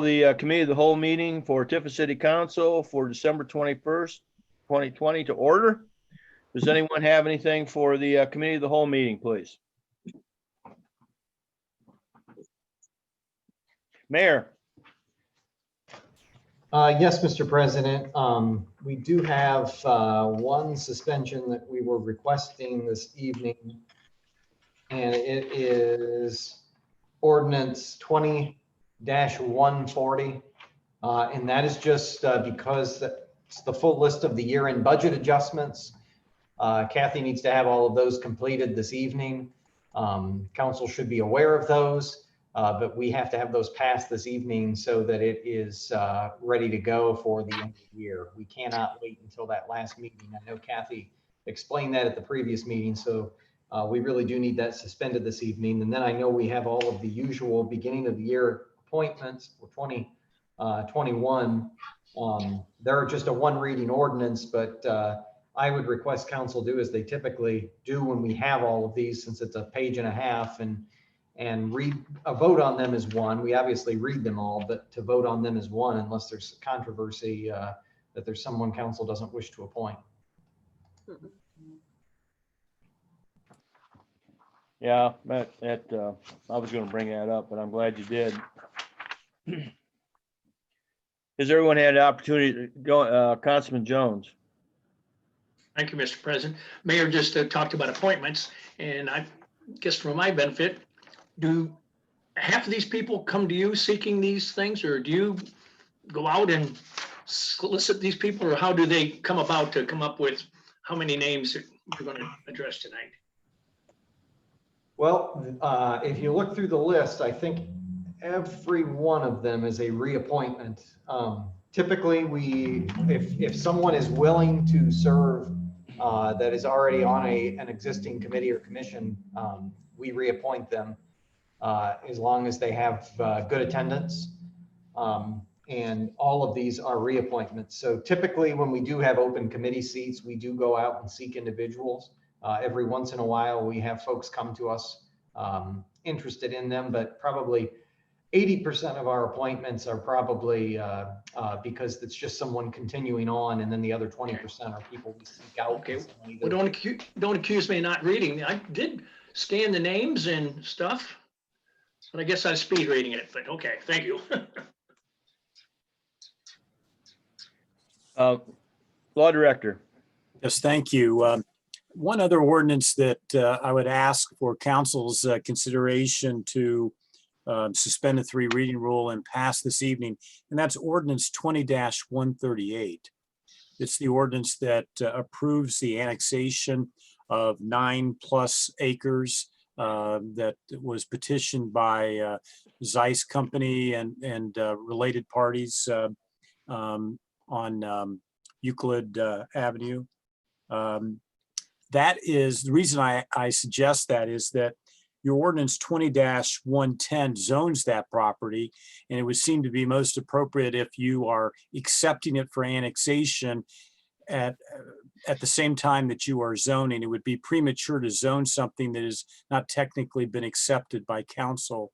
The committee of the whole meeting for Tiffin City Council for December 21st, 2020 to order. Does anyone have anything for the committee of the whole meeting, please? Mayor. Yes, Mr. President. We do have one suspension that we were requesting this evening, and it is ordinance 20-140. And that is just because it's the full list of the year-end budget adjustments. Kathy needs to have all of those completed this evening. Council should be aware of those. But we have to have those passed this evening so that it is ready to go for the end of the year. We cannot wait until that last meeting. I know Kathy explained that at the previous meeting, so we really do need that suspended this evening. And then I know we have all of the usual beginning of the year appointments for 2021. They're just a one reading ordinance, but I would request council do as they typically do when we have all of these, since it's a page and a half, and read a vote on them as one. We obviously read them all, but to vote on them as one, unless there's controversy that there's someone council doesn't wish to appoint. Yeah, I was going to bring that up, but I'm glad you did. Has everyone had an opportunity to go? Councilman Jones. Thank you, Mr. President. Mayor just talked about appointments, and I guess for my benefit, do half of these people come to you seeking these things, or do you go out and solicit these people, or how do they come about to come up with how many names you're going to address tonight? Well, if you look through the list, I think every one of them is a reappointment. Typically, if someone is willing to serve that is already on an existing committee or commission, we reappoint them. As long as they have good attendance. And all of these are reappointments. So typically when we do have open committee seats, we do go out and seek individuals. Every once in a while, we have folks come to us interested in them, but probably 80% of our appointments are probably because it's just someone continuing on, and then the other 20% are people we seek out. Okay, well, don't accuse me of not reading. I did scan the names and stuff. But I guess I'm speed reading it, but okay, thank you. Law Director. Yes, thank you. One other ordinance that I would ask for council's consideration to suspend the 3 reading rule and pass this evening, and that's ordinance 20-138. It's the ordinance that approves the annexation of 9+ acres that was petitioned by Zeiss Company and related parties on Euclid Avenue. That is the reason I suggest that is that your ordinance 20-110 zones that property, and it would seem to be most appropriate if you are accepting it for annexation at the same time that you are zoning. It would be premature to zone something that has not technically been accepted by council.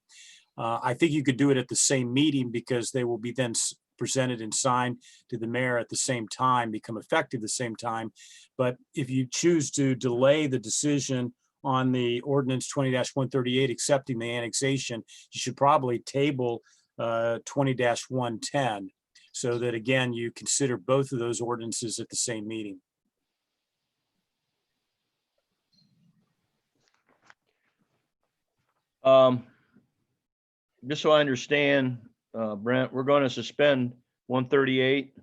I think you could do it at the same meeting because they will be then presented and signed to the mayor at the same time, become effective at the same time. But if you choose to delay the decision on the ordinance 20-138 accepting the annexation, you should probably table 20-110. So that again, you consider both of those ordinances at the same meeting. Just so I understand, Brent, we're going to suspend 138.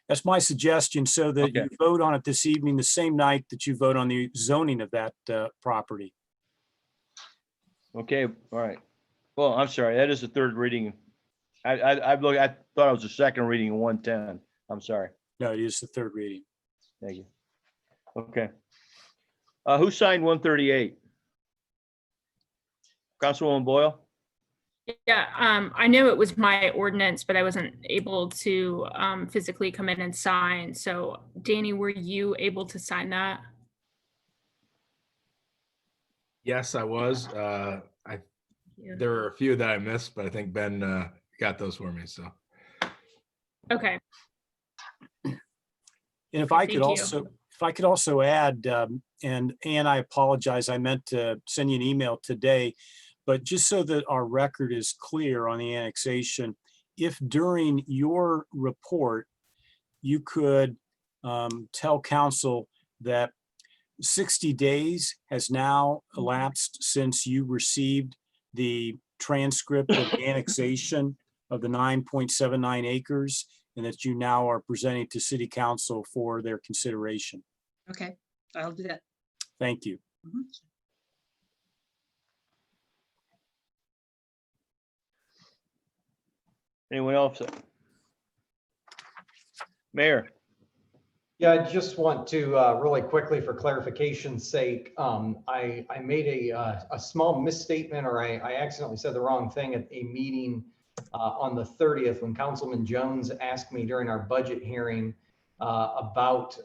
That's my suggestion, so that you vote on it this evening, the same night that you vote on the zoning of that property. Okay, all right. Well, I'm sorry, that is the 3rd reading. I thought it was the 2nd reading of 110. I'm sorry. No, it is the 3rd reading. Thank you. Okay. Who signed 138? Councilwoman Boyle? Yeah, I know it was my ordinance, but I wasn't able to physically come in and sign. So Danny, were you able to sign that? Yes, I was. There were a few that I missed, but I think Ben got those for me, so. Okay. And if I could Thank you. also add, and I apologize, I meant to send you an email today, but just so that our record is clear on the annexation, if during your report, you could tell council that 60 days has now elapsed since you received the transcript of the annexation of the 9.79 acres, and that you now are presenting to city council for their consideration. Okay, I'll do that. Thank you. Mhm. Anyone else? Mayor, Yeah, I just want to really quickly, for clarification's sake, I made a small misstatement, or I accidentally said the wrong thing at a meeting on the 30th when Councilman Jones asked me during our budget hearing about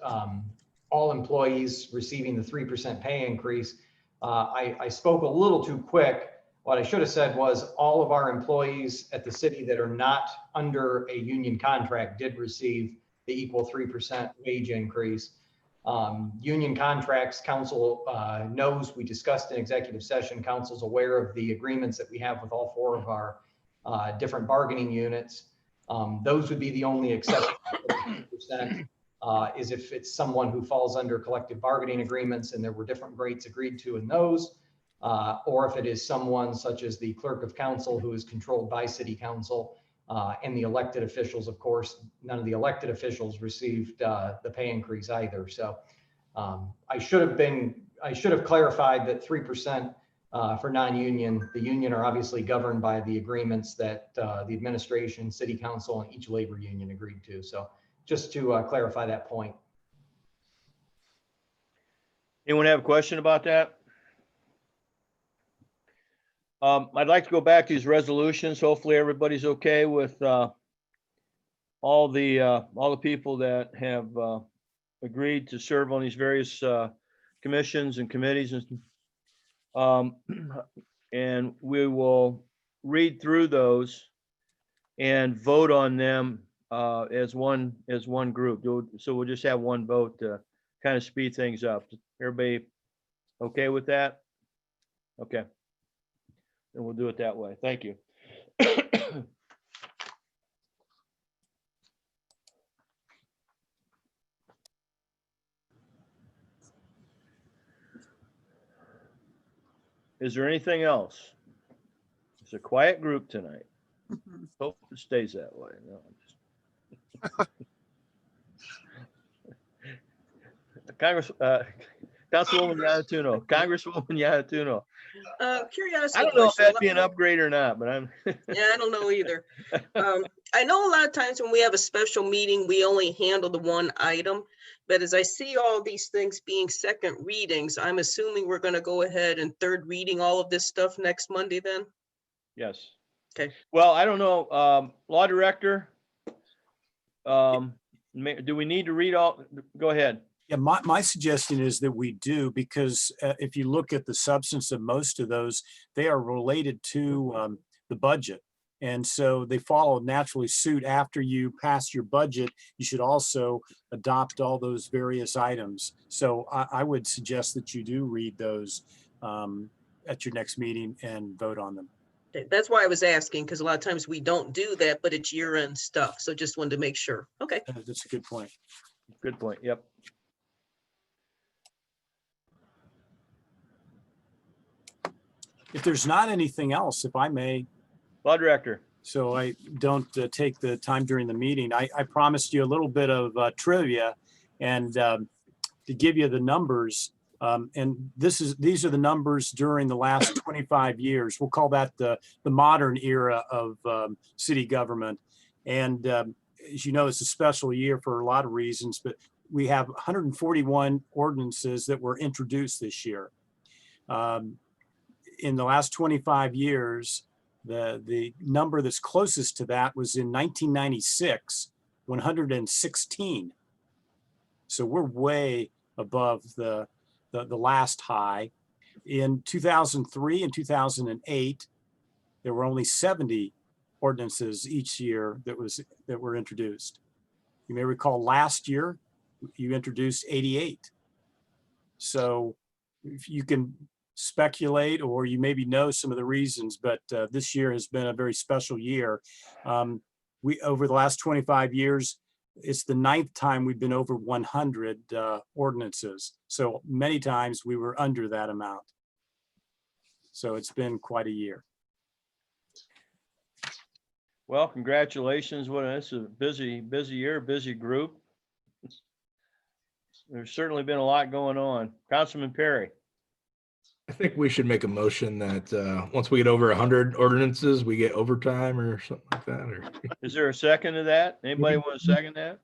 all employees receiving the 3% pay increase. I spoke a little too quick. What I should have said was all of our employees at the city that are not under a union contract did receive the equal 3% wage increase. Union contracts, council knows, we discussed in executive session, council's aware of the agreements that we have with all 4 of our different bargaining units. Those would be the only exception. 3% is if it's someone who falls under collective bargaining agreements and there were different rates agreed to in those, or if it is someone such as the clerk of council who is controlled by city council. And the elected officials, of course, none of the elected officials received the pay increase either. So I should have clarified that 3% for non-union, the union are obviously governed by the agreements that the administration, city council, and each labor union agreed to. So just to clarify that point. anyone have a question about that? I'd like to go back to these resolutions. Hopefully everybody's okay with all the people that have agreed to serve on these various commissions and committees, and we will read through those and vote on them as one group. So we'll just have one vote to kind of speed things up. Everybody okay with that? Okay. And we'll do it that way. Thank you. Is there anything else? It's a quiet group tonight. Hope it stays that way. No, I'm just... Councilwoman Yanatuno, Congresswoman Yanatuno. Curiosity. I don't know if question. that'd be an upgrade or not, but I'm. Yeah, I don't know either. I know a lot of times when we have a special meeting, we only handle the one item. But as I see all these things being second readings, I'm assuming we're going to go ahead and third reading all of this stuff next Monday then? Yes. Okay. Well, I don't know. Law director. Do we need to read all? Go ahead. Yeah, my suggestion is that we do, because if you look at the substance of most of those, they are related to the budget. And so they follow naturally suit. After you pass your budget, you should also adopt all those various items. So I would suggest that you do read those at your next meeting and vote on them. Okay, that's why I was asking, because a lot of times we don't do that, but it's year-end stuff. So just wanted to make sure. Okay. That's a good point. Good point. Yep. If there's not anything else, if I may, Law director. so I don't take the time during the meeting, I promised you a little bit of trivia and to give you the numbers. And these are the numbers during the last 25 years. We'll call that the modern era of city government. And as you know, it's a special year for a lot of reasons, but we have 141 ordinances that were introduced this year. In the last 25 years, the number that's closest to that was in 1996, 116. So we're way above the last high. In 2003 and 2008, there were only 70 ordinances each year that were introduced. You may recall last year, you introduced 88. So if you can speculate, or you maybe know some of the reasons, but this year has been a very special year. We, over the last 25 years, it's the 9th time we've been over 100 ordinances. So many times we were under that amount. So it's been quite a year. Well, congratulations. It's a busy year, busy group. There's certainly been a lot going on. Councilman Perry. I think we should make a motion that once we get over 100 ordinances, we get overtime or something like that. Or Is there a second to that? Anybody want to second that?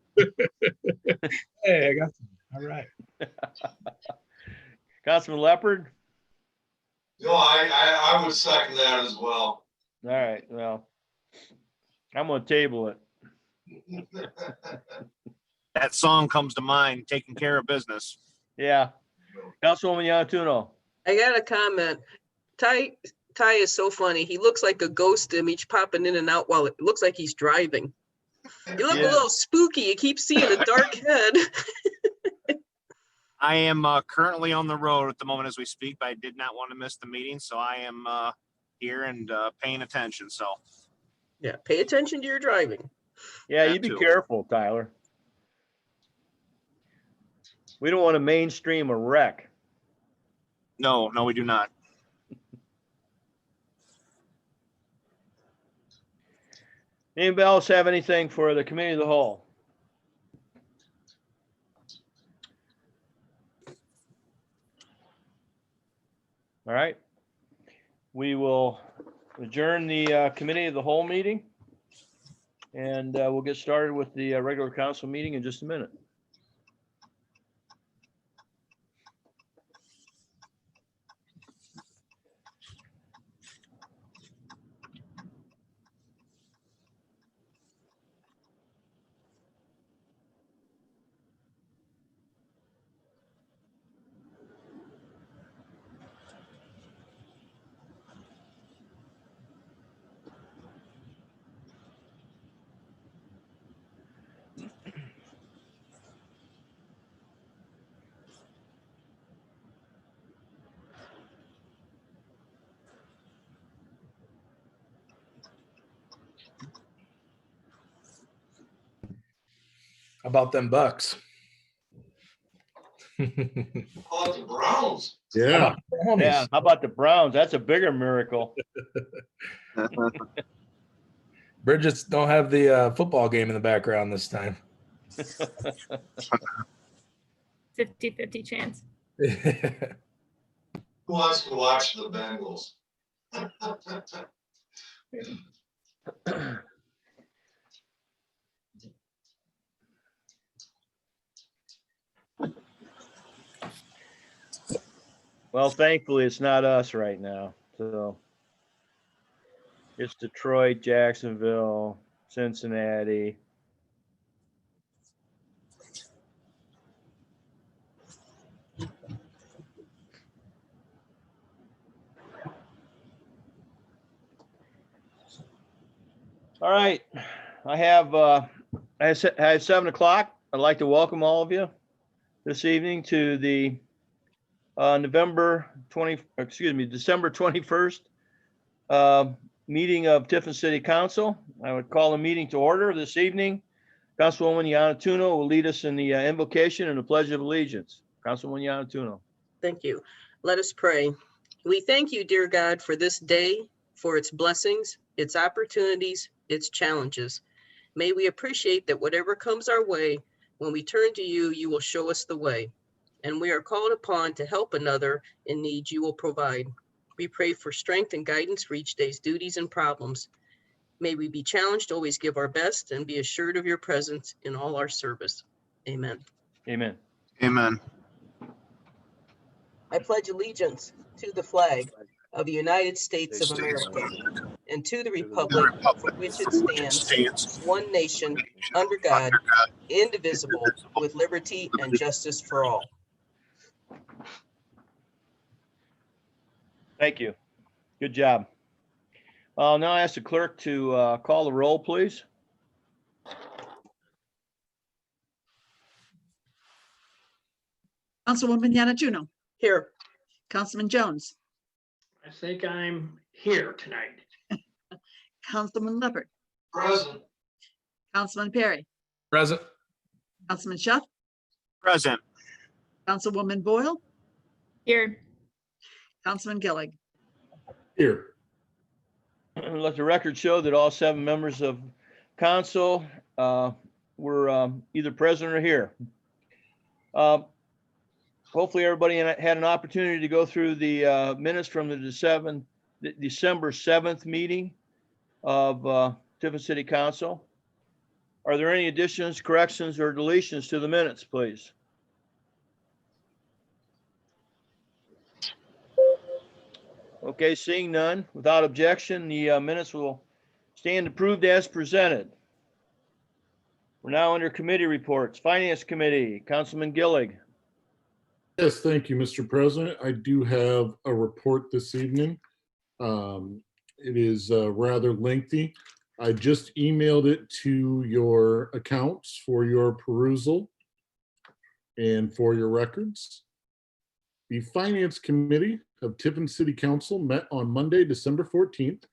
hey, I got some. All right. Councilman Lepard? No, I would second that as well. All right, well, I'm gonna table it. That song comes to mind, taking care of business. Yeah. Councilwoman Yantuno. I got a comment. Ty is so funny. He looks like a ghost image popping in and out while it looks like he's driving. You look Yeah. a little spooky. You keep seeing a dark head. I am currently on the road at the moment as we speak, but I did not want to miss the meeting, so I am here and paying attention. So Yeah, pay attention to your driving. Yeah, That you be too. careful, Tyler. We don't want to mainstream a wreck. no, we do not. Anybody else have anything for the committee of the whole? All right. We will adjourn the committee of the whole meeting. And we'll get started with the regular council meeting in just a minute. How about them Bucks? Oh, the Browns. Yeah. Yeah, how about the Browns? That's a bigger miracle. Bridget's don't have the football game in the background this time. 50-50 chance. Who wants to watch the Bengals? Well, thankfully, it's not us right now. So it's Detroit, Jacksonville, Cincinnati. All right, I have 7 o'clock. I'd like to welcome all of you this evening to the December 21st meeting of Tiffin City Council. I would call the meeting to order this evening. Councilwoman Yantuno will lead us in the invocation and the Pledge of Allegiance. Councilwoman Yantuno. Thank you. Let us pray. We thank you, dear God, for this day, for its blessings, its opportunities, its challenges. May we appreciate that whatever comes our way, when we turn to you, you will show us the way. And we are called upon to help another in need you will provide. We pray for strength and guidance for each day's duties and problems. May we be challenged to always give our best and be assured of your presence in all our service. Amen. Amen. Amen. I pledge allegiance to the flag of the United States of America and to the republic for which it stands, one nation, under God, indivisible, with liberty and justice for all. Thank you. Good job. I'll now ask the clerk to call the roll, please. Councilwoman Yanatuno, Here, Councilman Jones, I think I'm here tonight. Councilman Lepard, Present. Councilman Perry, Present. Councilman Shuff, Present. Councilwoman Boyle, Here, Councilman Gillig. Here. Let the record show that all 7 members of council were either present or here. Hopefully, everybody had an opportunity to go through the minutes from the December 7th meeting of Tiffin City Council. Are there any additions, corrections, or deletions to the minutes, please? Okay, seeing none, without objection, the minutes will stand approved as presented. We're now under committee reports. Finance Committee, Councilman Gillig. Yes, thank you, Mr. President. I do have a report this evening. It is rather lengthy. I just emailed it to your accounts for your perusal and for your records. The Finance Committee of Tiffin City Council met on Monday, December 14th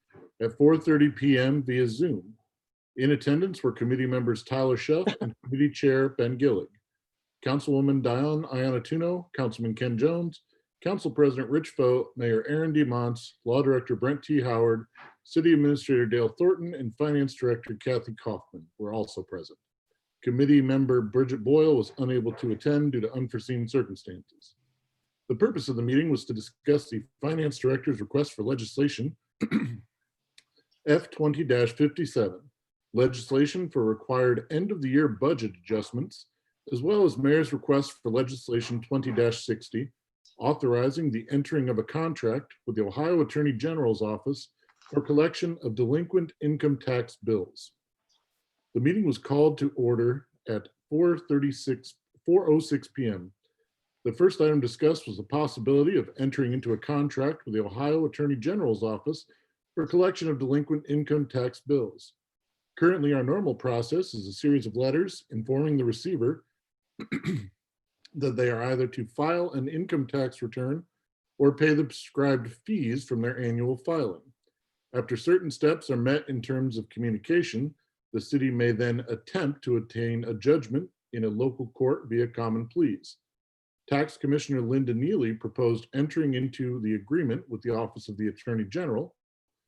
at 4:30 p.m. via Zoom. In attendance were committee members Tyler Shuff and Committee Chair Ben Gillig. Councilwoman Diane Iannatuno, Councilman Ken Jones, Council President Rich Fote, Mayor Aaron D. Montz, Law Director Brent T. Howard, City Administrator Dale Thornton, and Finance Director Kathy Kaufman were also present. Committee member Bridget Boyle was unable to attend due to unforeseen circumstances. The purpose of the meeting was to discuss the Finance Director's request for legislation F-20-57, legislation for required end-of-the-year budget adjustments, as well as Mayor's request for legislation 20-60, authorizing the entering of a contract with the Ohio Attorney General's Office for collection of delinquent income tax bills. The meeting was called to order at 4:06 p.m. The first item discussed was the possibility of entering into a contract with the Ohio Attorney General's Office for collection of delinquent income tax bills. Currently, our normal process is a series of letters informing the receiver that they are either to file an income tax return or pay the prescribed fees from their annual filing. After certain steps are met in terms of communication, the city may then attempt to obtain a judgment in a local court via common pleas. Tax Commissioner Linda Neely proposed entering into the agreement with the Office of the Attorney General,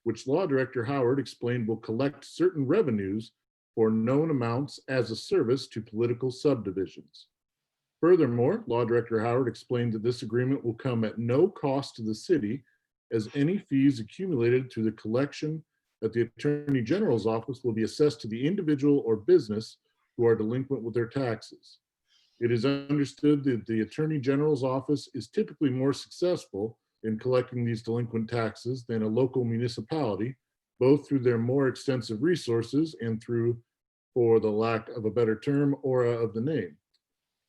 which Law Director Howard explained will collect certain revenues for known amounts as a service to political subdivisions. Furthermore, Law Director Howard explained that this agreement will come at no cost to the city, as any fees accumulated through the collection at the Attorney General's office will be assessed to the individual or business who are delinquent with their taxes. It is understood that the Attorney General's office is typically more successful in collecting these delinquent taxes than a local municipality, both through their more extensive resources and through, for the lack of a better term, aura of the name.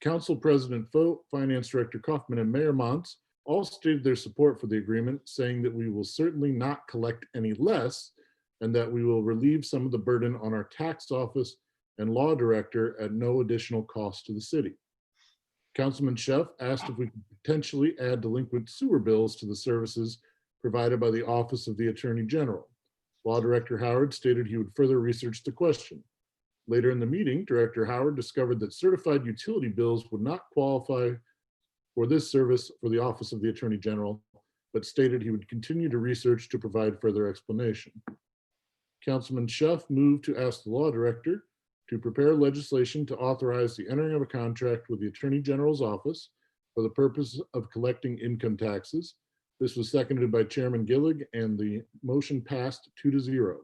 Council President Fote, Finance Director Kaufman, and Mayor Montz all stated their support for the agreement, saying that we will certainly not collect any less and that we will relieve some of the burden on our tax office and law director at no additional cost to the city. Councilman Shuff asked if we could potentially add delinquent sewer bills to the services provided by the Office of the Attorney General. Law Director Howard stated he would further research the question. Later in the meeting, Director Howard discovered that certified utility bills would not qualify for this service for the Office of the Attorney General, but stated he would continue to research to provide further explanation. Councilman Shuff moved to ask the Law Director to prepare legislation to authorize the entering of a contract with the Attorney General's Office for the purpose of collecting income taxes. This was seconded by Chairman Gillig, and the motion passed 2-0.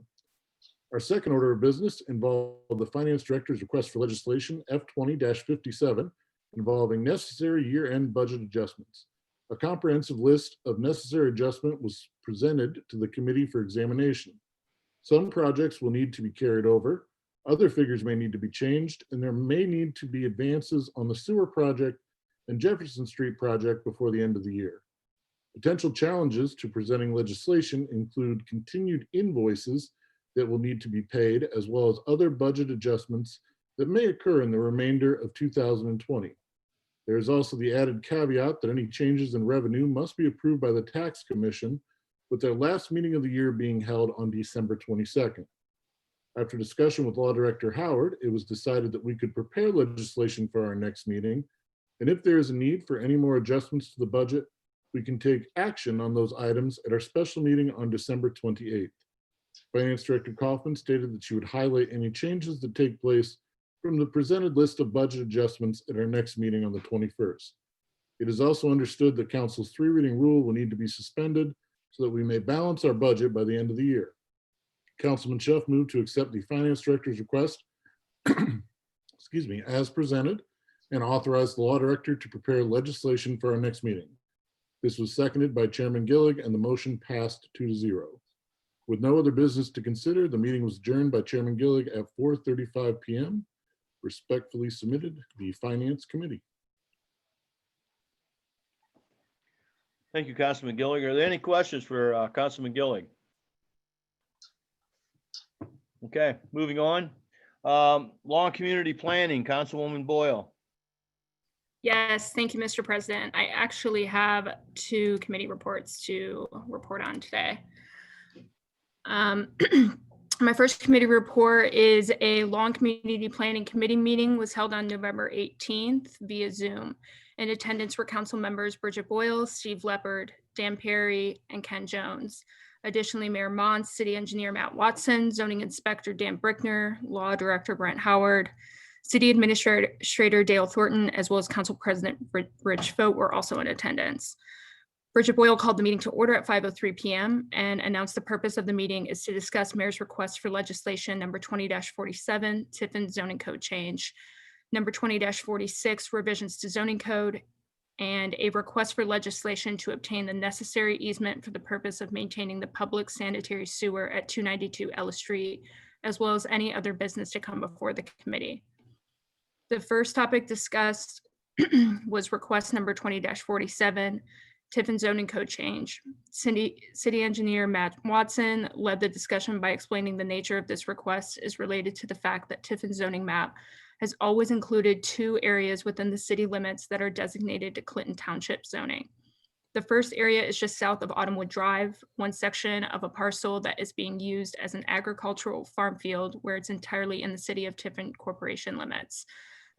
Our second order of business involved the Finance Director's request for legislation F-20-57 involving necessary year-end budget adjustments. A comprehensive list of necessary adjustment was presented to the committee for examination. Some projects will need to be carried over, other figures may need to be changed, and there may need to be advances on the sewer project and Jefferson Street project before the end of the year. Potential challenges to presenting legislation include continued invoices that will need to be paid, as well as other budget adjustments that may occur in the remainder of 2020. There is also the added caveat that any changes in revenue must be approved by the Tax Commission, with their last meeting of the year being held on December 22nd. After discussion with Law Director Howard, it was decided that we could prepare legislation for our next meeting, and if there is a need for any more adjustments to the budget, we can take action on those items at our special meeting on December 28th. Finance Director Kaufman stated that she would highlight any changes that take place from the presented list of budget adjustments at our next meeting on the 21st. It is also understood that Council's 3-reading rule will need to be suspended so that we may balance our budget by the end of the year. Councilman Shuff moved to accept the Finance Director's request, excuse me, as presented, and authorize the Law Director to prepare legislation for our next meeting. This was seconded by Chairman Gillig, and the motion passed 2-0. With no other business to consider, the meeting was adjourned by Chairman Gillig at 4:35 p.m. Respectfully submitted, the Finance Committee. Thank you, Councilman Gillig. Are there any questions for Councilman Gillig? Okay, moving on. Law and Community Planning, Councilwoman Boyle. Yes, thank you, Mr. President. I actually have 2 committee reports to report on today. My first committee report is a Law and Community Planning Committee meeting was held on November 18th via Zoom. In attendance were council members Bridget Boyle, Steve Lepard, Dan Perry, and Ken Jones. Additionally, Mayor Montz, City Engineer Matt Watson, Zoning Inspector Dan Brickner, Law Director Brent Howard, City Administrator Dale Thornton, as well as Council President Rich Vogt were also in attendance. Bridget Boyle called the meeting to order at 5:03 p.m. and announced the purpose of the meeting is to discuss Mayor's request for legislation number 20-47, Tiffin zoning code change, number 20-46, revisions to zoning code, and a request for legislation to obtain the necessary easement for the purpose of maintaining the public sanitary sewer at 292 Ellis Street, as well as any other business to come before the committee. The first topic discussed was request number 20-47, Tiffin zoning code change. City Engineer Matt Watson led the discussion by explaining the nature of this request is related to the fact that Tiffin zoning map has always included 2 areas within the city limits that are designated to Clinton Township zoning. The first area is just south of Autumnwood Drive, one section of a parcel that is being used as an agricultural farm field where it's entirely in the City of Tiffin Corporation limits.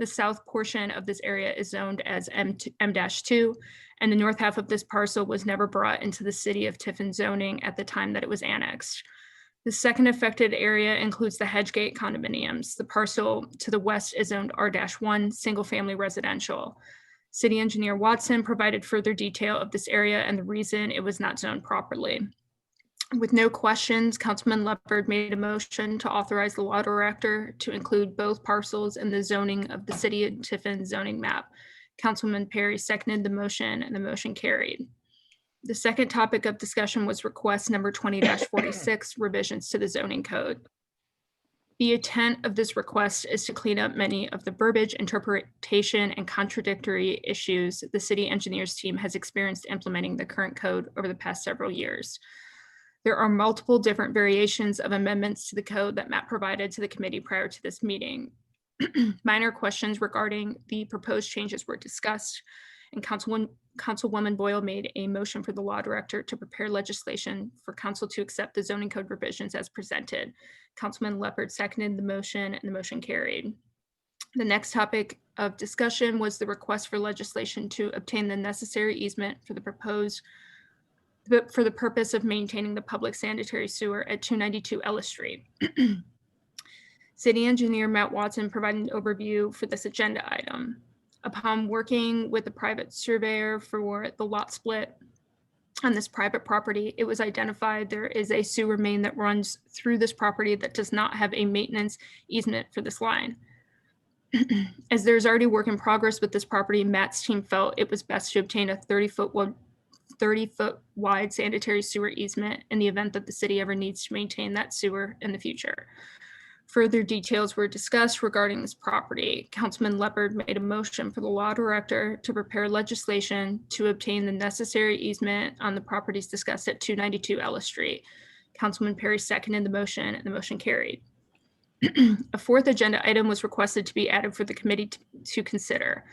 The south portion of this area is zoned as M-2, and the north half of this parcel was never brought into the City of Tiffin zoning at the time that it was annexed. The second affected area includes the Hedgegate condominiums. The parcel to the west is zoned R-1, single-family residential. City Engineer Watson provided further detail of this area and the reason it was not zoned properly. With no questions, Councilman Lepard made a motion to authorize the law director to include both parcels in the zoning of the City of Tiffin zoning map. Councilman Perry seconded the motion and the motion carried. The second topic of discussion was request number 20-46, revisions to the zoning code. The intent of this request is to clean up many of the verbiage, interpretation, and contradictory issues the city engineers team has experienced implementing the current code over the past several years. There are multiple different variations of amendments to the code that Matt provided to the committee prior to this meeting. Minor questions regarding the proposed changes were discussed, and Councilwoman Boyle made a motion for the law director to prepare legislation for council to accept the zoning code revisions as presented. Councilman Lepard seconded the motion and the motion carried. The next topic of discussion was the request for legislation to obtain the necessary easement for the purpose of maintaining the public sanitary sewer at 292 Ellis Street. City Engineer Matt Watson provided an overview for this agenda item. Upon working with a private surveyor for the lot split on this private property, it was identified there is a sewer main that runs through this property that does not have a maintenance easement for this line. As there's already work in progress with this property, Matt's team felt it was best to obtain a 30-foot wide sanitary sewer easement in the event that the city ever needs to maintain that sewer in the future. Further details were discussed regarding this property. Councilman Lepard made a motion for the law director to prepare legislation to obtain the necessary easement on the properties discussed at 292 Ellis Street. Councilman Perry seconded the motion, and the motion carried. A fourth agenda item was requested to be added for the committee to consider.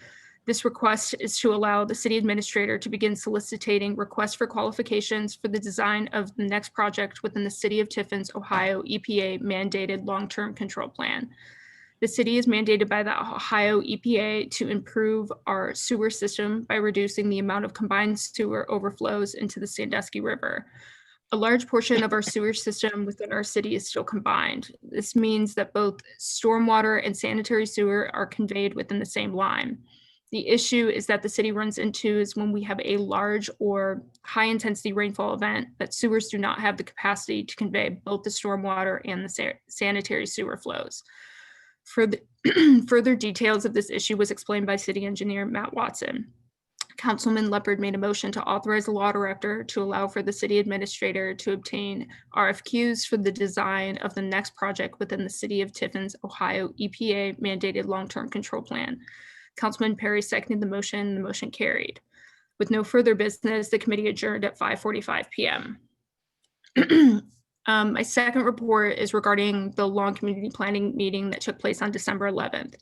This request is to allow the city administrator to begin soliciting requests for qualifications for the design of the next project within the city of Tiffin's Ohio EPA mandated long-term control plan. The city is mandated by the Ohio EPA to improve our sewer system by reducing the amount of combined sewer overflows into the Sandusky River. A large portion of our sewer system within our city is still combined. This means that both stormwater and sanitary sewer are conveyed within the same line. The issue is that the city runs into is when we have a large or high intensity rainfall event that sewers do not have the capacity to convey both the stormwater and the sanitary sewer flows. Further details of this issue was explained by city engineer Matt Watson. Councilman Lepard made a motion to authorize the law director to allow for the city administrator to obtain RFQs for the design of the next project within the city of Tiffin's Ohio EPA mandated long-term control plan. Councilman Perry seconded the motion. The motion carried. With no further business, the committee adjourned at 5:45 p.m. My second report is regarding the long community planning meeting that took place on December 11th.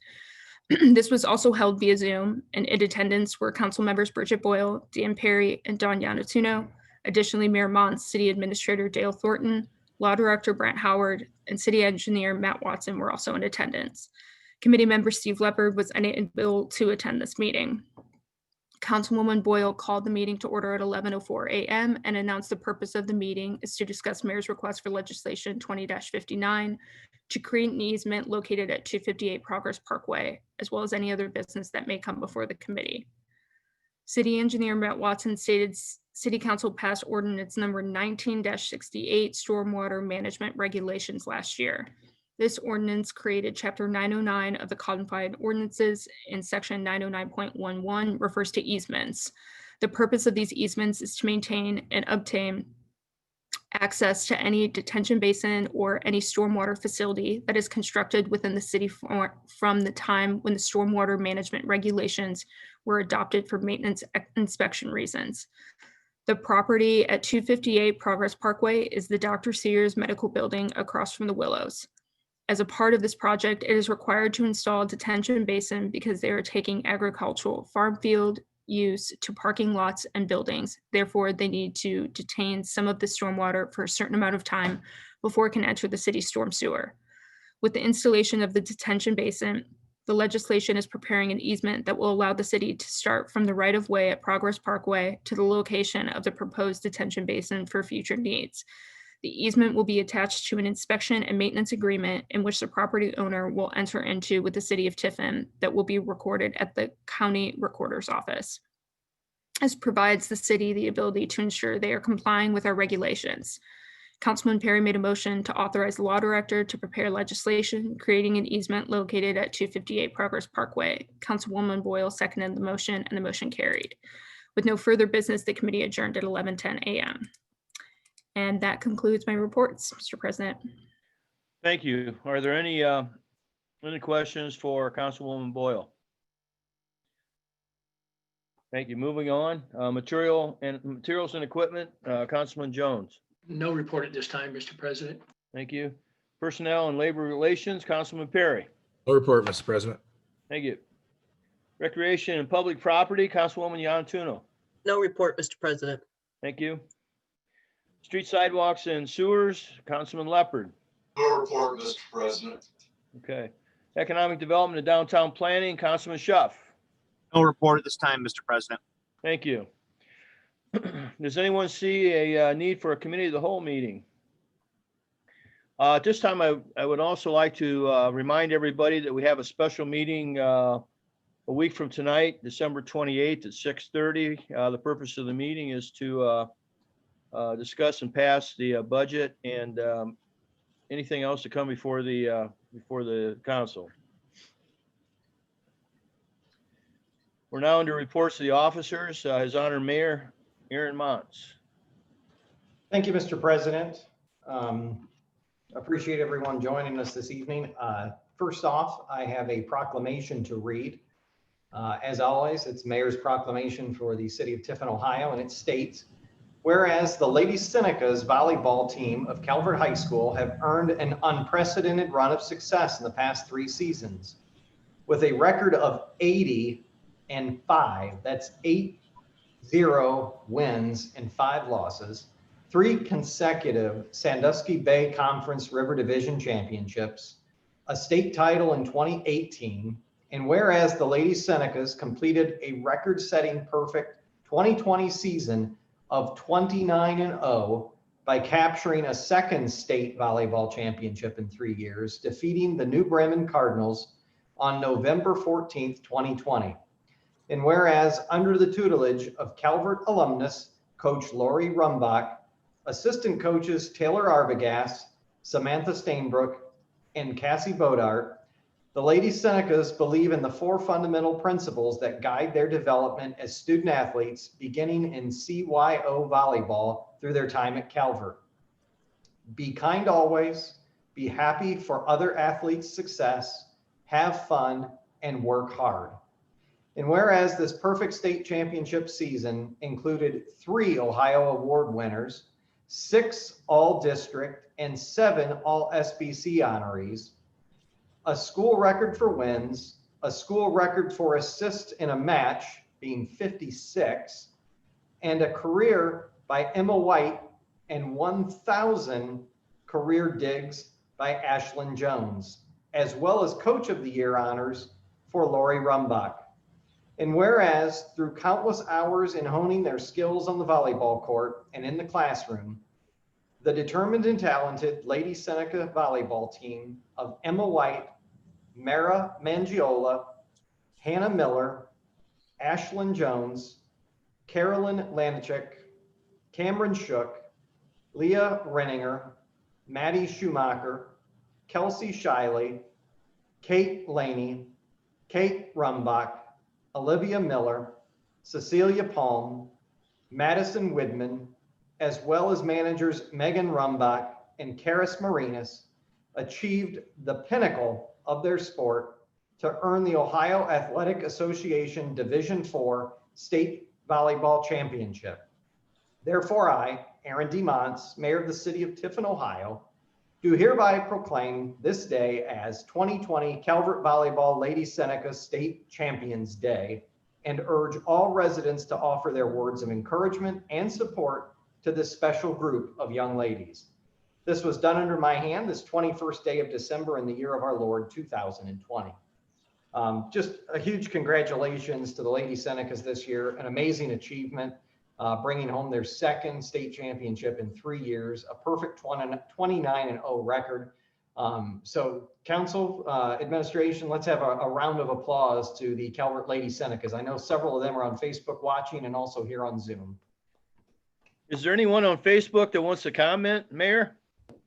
This was also held via Zoom, and in attendance were council members Bridget Boyle, Dan Perry, and Don Yanatuno. Additionally, Mayor Montz, City Administrator Dale Thornton, Law Director Brent Howard, and City Engineer Matt Watson were also in attendance. Committee member Steve Lepard was unable to attend this meeting. Councilwoman Boyle called the meeting to order at 11:04 a.m. and announced the purpose of the meeting is to discuss Mayor's request for legislation 20-59 to create an easement located at 258 Progress Parkway, as well as any other business that may come before the committee. City Engineer Matt Watson stated City Council passed ordinance number 19-68 stormwater management regulations last year. This ordinance created Chapter 909 of the Codified Ordinances, and Section 909.11 refers to easements. The purpose of these easements is to maintain and obtain access to any detention basin or any stormwater facility that is constructed within the city from the time when the stormwater management regulations were adopted for maintenance inspection reasons. The property at 258 Progress Parkway is the Dr. Sears Medical Building across from the Willows. As a part of this project, it is required to install a detention basin because they are taking agricultural farm field use to parking lots and buildings. Therefore, they need to detain some of the stormwater for a certain amount of time before it can enter the city storm sewer. With the installation of the detention basin, the legislation is preparing an easement that will allow the city to start from the right-of-way at Progress Parkway to the location of the proposed detention basin for future needs. The easement will be attached to an inspection and maintenance agreement in which the property owner will enter into with the city of Tiffin that will be recorded at the county recorder's office. This provides the city the ability to ensure they are complying with our regulations. Councilman Perry made a motion to authorize the law director to prepare legislation creating an easement located at 258 Progress Parkway. Councilwoman Boyle seconded the motion, and the motion carried. With no further business, the committee adjourned at 11:10 a.m. And that concludes my reports, Mr. President. Thank you. Are there any questions for Councilwoman Boyle? Thank you. Moving on, materials and equipment, Councilman Jones. No report at this time, Mr. President. Thank you. Personnel and Labor Relations, Councilman Perry. No report, Mr. President. Thank you. Recreation and Public Property, Councilwoman Yanatuno. No report, Mr. President. Thank you. Street Sidewalks and Sewers, Councilman Lepard. No report, Mr. President. Okay. Economic Development and Downtown Planning, Councilman Schuff. No report at this time, Mr. President. Thank you. Does anyone see a need for a committee of the whole meeting? At this time, I would also like to remind everybody that we have a special meeting a week from tonight, December 28th at 6:30. The purpose of the meeting is to discuss and pass the budget and anything else to come before the council. We're now under reports to the officers. His Honor Mayor Aaron Montz. Thank you, Mr. President. Appreciate everyone joining us this evening. First off, I have a proclamation to read. As always, it's Mayor's proclamation for the city of Tiffin, Ohio, and it states, whereas the Lady Senecas volleyball team of Calvert High School have earned an unprecedented run of success in the past 3 seasons. With a record of 80-5, that's 80 wins and 5 losses, 3 consecutive Sandusky Bay Conference River Division championships, a state title in 2018, and whereas the Lady Senecas completed a record-setting perfect 2020 season of 29-0 by capturing a second state volleyball championship in 3 years, defeating the New Bremen Cardinals on November 14th, 2020. And whereas under the tutelage of Calvert alumnus, Coach Lori Rumbach, assistant coaches Taylor Arbogast, Samantha Stainbrook, and Cassie Bodart, the Lady Senecas believe in the 4 fundamental principles that guide their development as student athletes beginning in CYO volleyball through their time at Calvert. Be kind always, be happy for other athletes' success, have fun, and work hard. And whereas this perfect state championship season included 3 Ohio Award winners, 6 All-District, and 7 All-SBC honorees, a school record for wins, a school record for assists in a match, being 56, and a career by Emma White, and 1,000 career digs by Ashlyn Jones, as well as Coach of the Year honors for Lori Rumbach. And whereas through countless hours in honing their skills on the volleyball court and in the classroom, the determined and talented Lady Seneca volleyball team of Emma White, Mara Mangiola, Hannah Miller, Ashlyn Jones, Carolyn Lanichuk, Cameron Shook, Leah Renninger, Maddie Schumacher, Kelsey Shiley, Kate Laney, Kate Rumbach, Olivia Miller, Cecilia Palm, Madison Widman, as well as managers Megan Rumbach and Karis Marinas, achieved the pinnacle of their sport to earn the Ohio Athletic Association Division IV State Volleyball Championship. Therefore, I, Aaron D. Montz, Mayor of the City of Tiffin, Ohio, do hereby proclaim this day as 2020 Calvert Volleyball Lady Seneca State Champions Day and urge all residents to offer their words of encouragement and support to this special group of young ladies. This was done under my hand this 21st day of December in the year of our Lord, 2020. Just a huge congratulations to the Lady Senecas this year, an amazing achievement, bringing home their 2nd state championship in 3 years, a perfect 29-0 record. So council, administration, let's have a round of applause to the Calvert Lady Senecas. I know several of them are on Facebook watching and also here on Zoom. Is there anyone on Facebook that wants to comment, Mayor?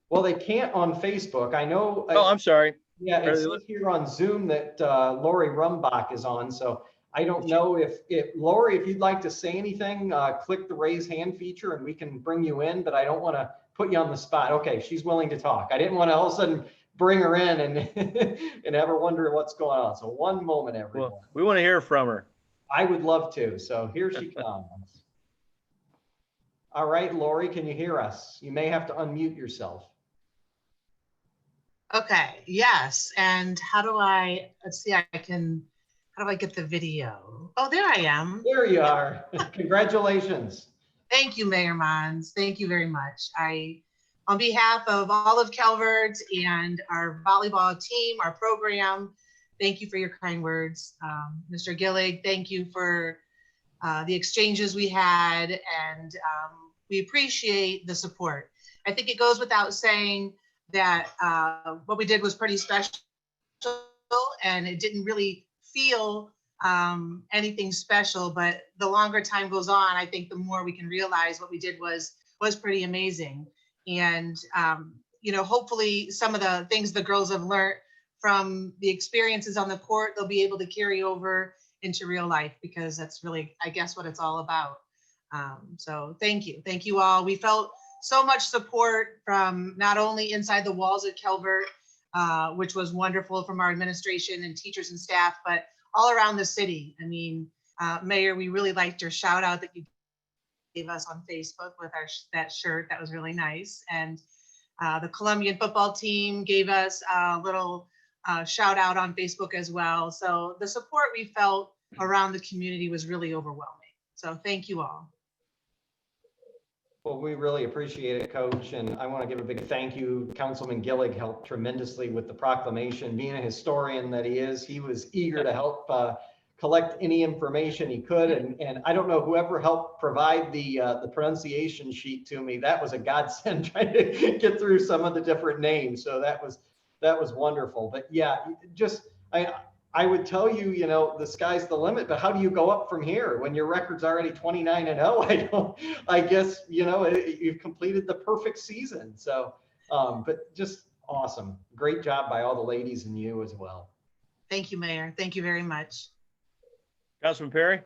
Well, they can't on Facebook. I know. Oh, I'm sorry. Yeah, it says here on Zoom that Lori Rumbach is on. So I don't know if Lori, if you'd like to say anything, click the raise hand feature and we can bring you in, but I don't want to put you on the spot. Okay, she's willing to talk. I didn't want to all of a sudden bring her in and and have her wonder what's going on. So one moment, everyone. Well, we want to hear from her. I would love to. So here she comes. All right, Lori, can you hear us? You may have to unmute yourself. Okay, yes. And how do I, let's see, how do I get the video? Oh, there I am. There you are. Congratulations. Thank you, Mayor Montz. Thank you very much. On behalf of all of Calvert and our volleyball team, our program, thank you for your kind words. Mr. Gillig, thank you for the exchanges we had, and we appreciate the support. I think it goes without saying that what we did was pretty special, and it didn't really feel anything special, but the longer time goes on, I think the more we can realize what we did was pretty amazing. And you know, hopefully some of the things the girls have learned from the experiences on the court, they'll be able to carry over into real life, because that's really, I guess, what it's all about. So thank you all. We felt so much support from not only inside the walls at Calvert, which was wonderful from our administration and teachers and staff, but all around the city. I mean, Mayor, we really liked your shout out that you gave us on Facebook with that shirt. That was really nice. And the Colombian football team gave us a little shout out on Facebook as well. So the support we felt around the community was really overwhelming. So thank you all. Well, we really appreciate it, Coach. And I want to give a big thank you. Councilman Gillig helped tremendously with the proclamation. Being a historian that he is, he was eager to help collect any information he could. And I don't know, whoever helped provide the pronunciation sheet to me, that was a godsend trying to get through some of the different names. So that was wonderful. But yeah, just, I would tell you, you know, the sky's the limit, but how do you go up from here when your record's already 29-0? I guess, you know, you've completed the perfect season. So, but just awesome. Great job by all the ladies and you as well. Thank you, Mayor. Thank you very much. Councilman Perry?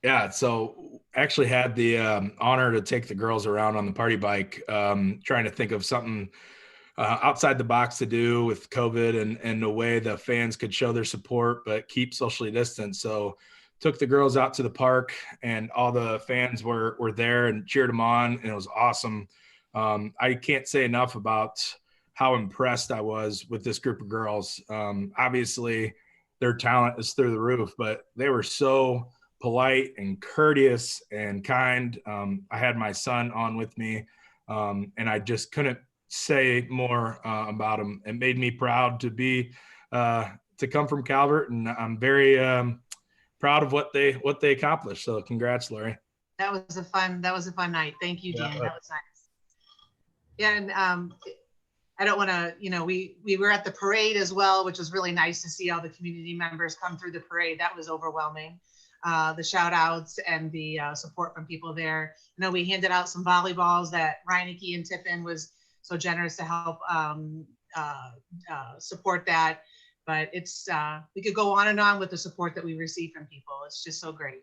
Yeah, so actually had the honor to take the girls around on the party bike, trying to think of something outside the box to do with COVID and the way the fans could show their support, but keep socially distanced. So took the girls out to the park and all the fans were there and cheered them on. And it was awesome. I can't say enough about how impressed I was with this group of girls. Obviously their talent is through the roof, but they were so polite and courteous and kind. I had my son on with me and I just couldn't say more about them. It made me proud to be to come from Calvert, and I'm very proud of what they accomplished. So congrats, Lori. That was a fun night. Thank you, Dan. Yeah. That was nice. Yeah, and I don't want to, you know, we were at the parade as well, which was really nice to see all the community members come through the parade. That was overwhelming. The shout outs and the support from people there. You know, we handed out some volleyballs that Reineke and Tiffin was so generous to help support that. But it's, we could go on and on with the support that we receive from people. It's just so great.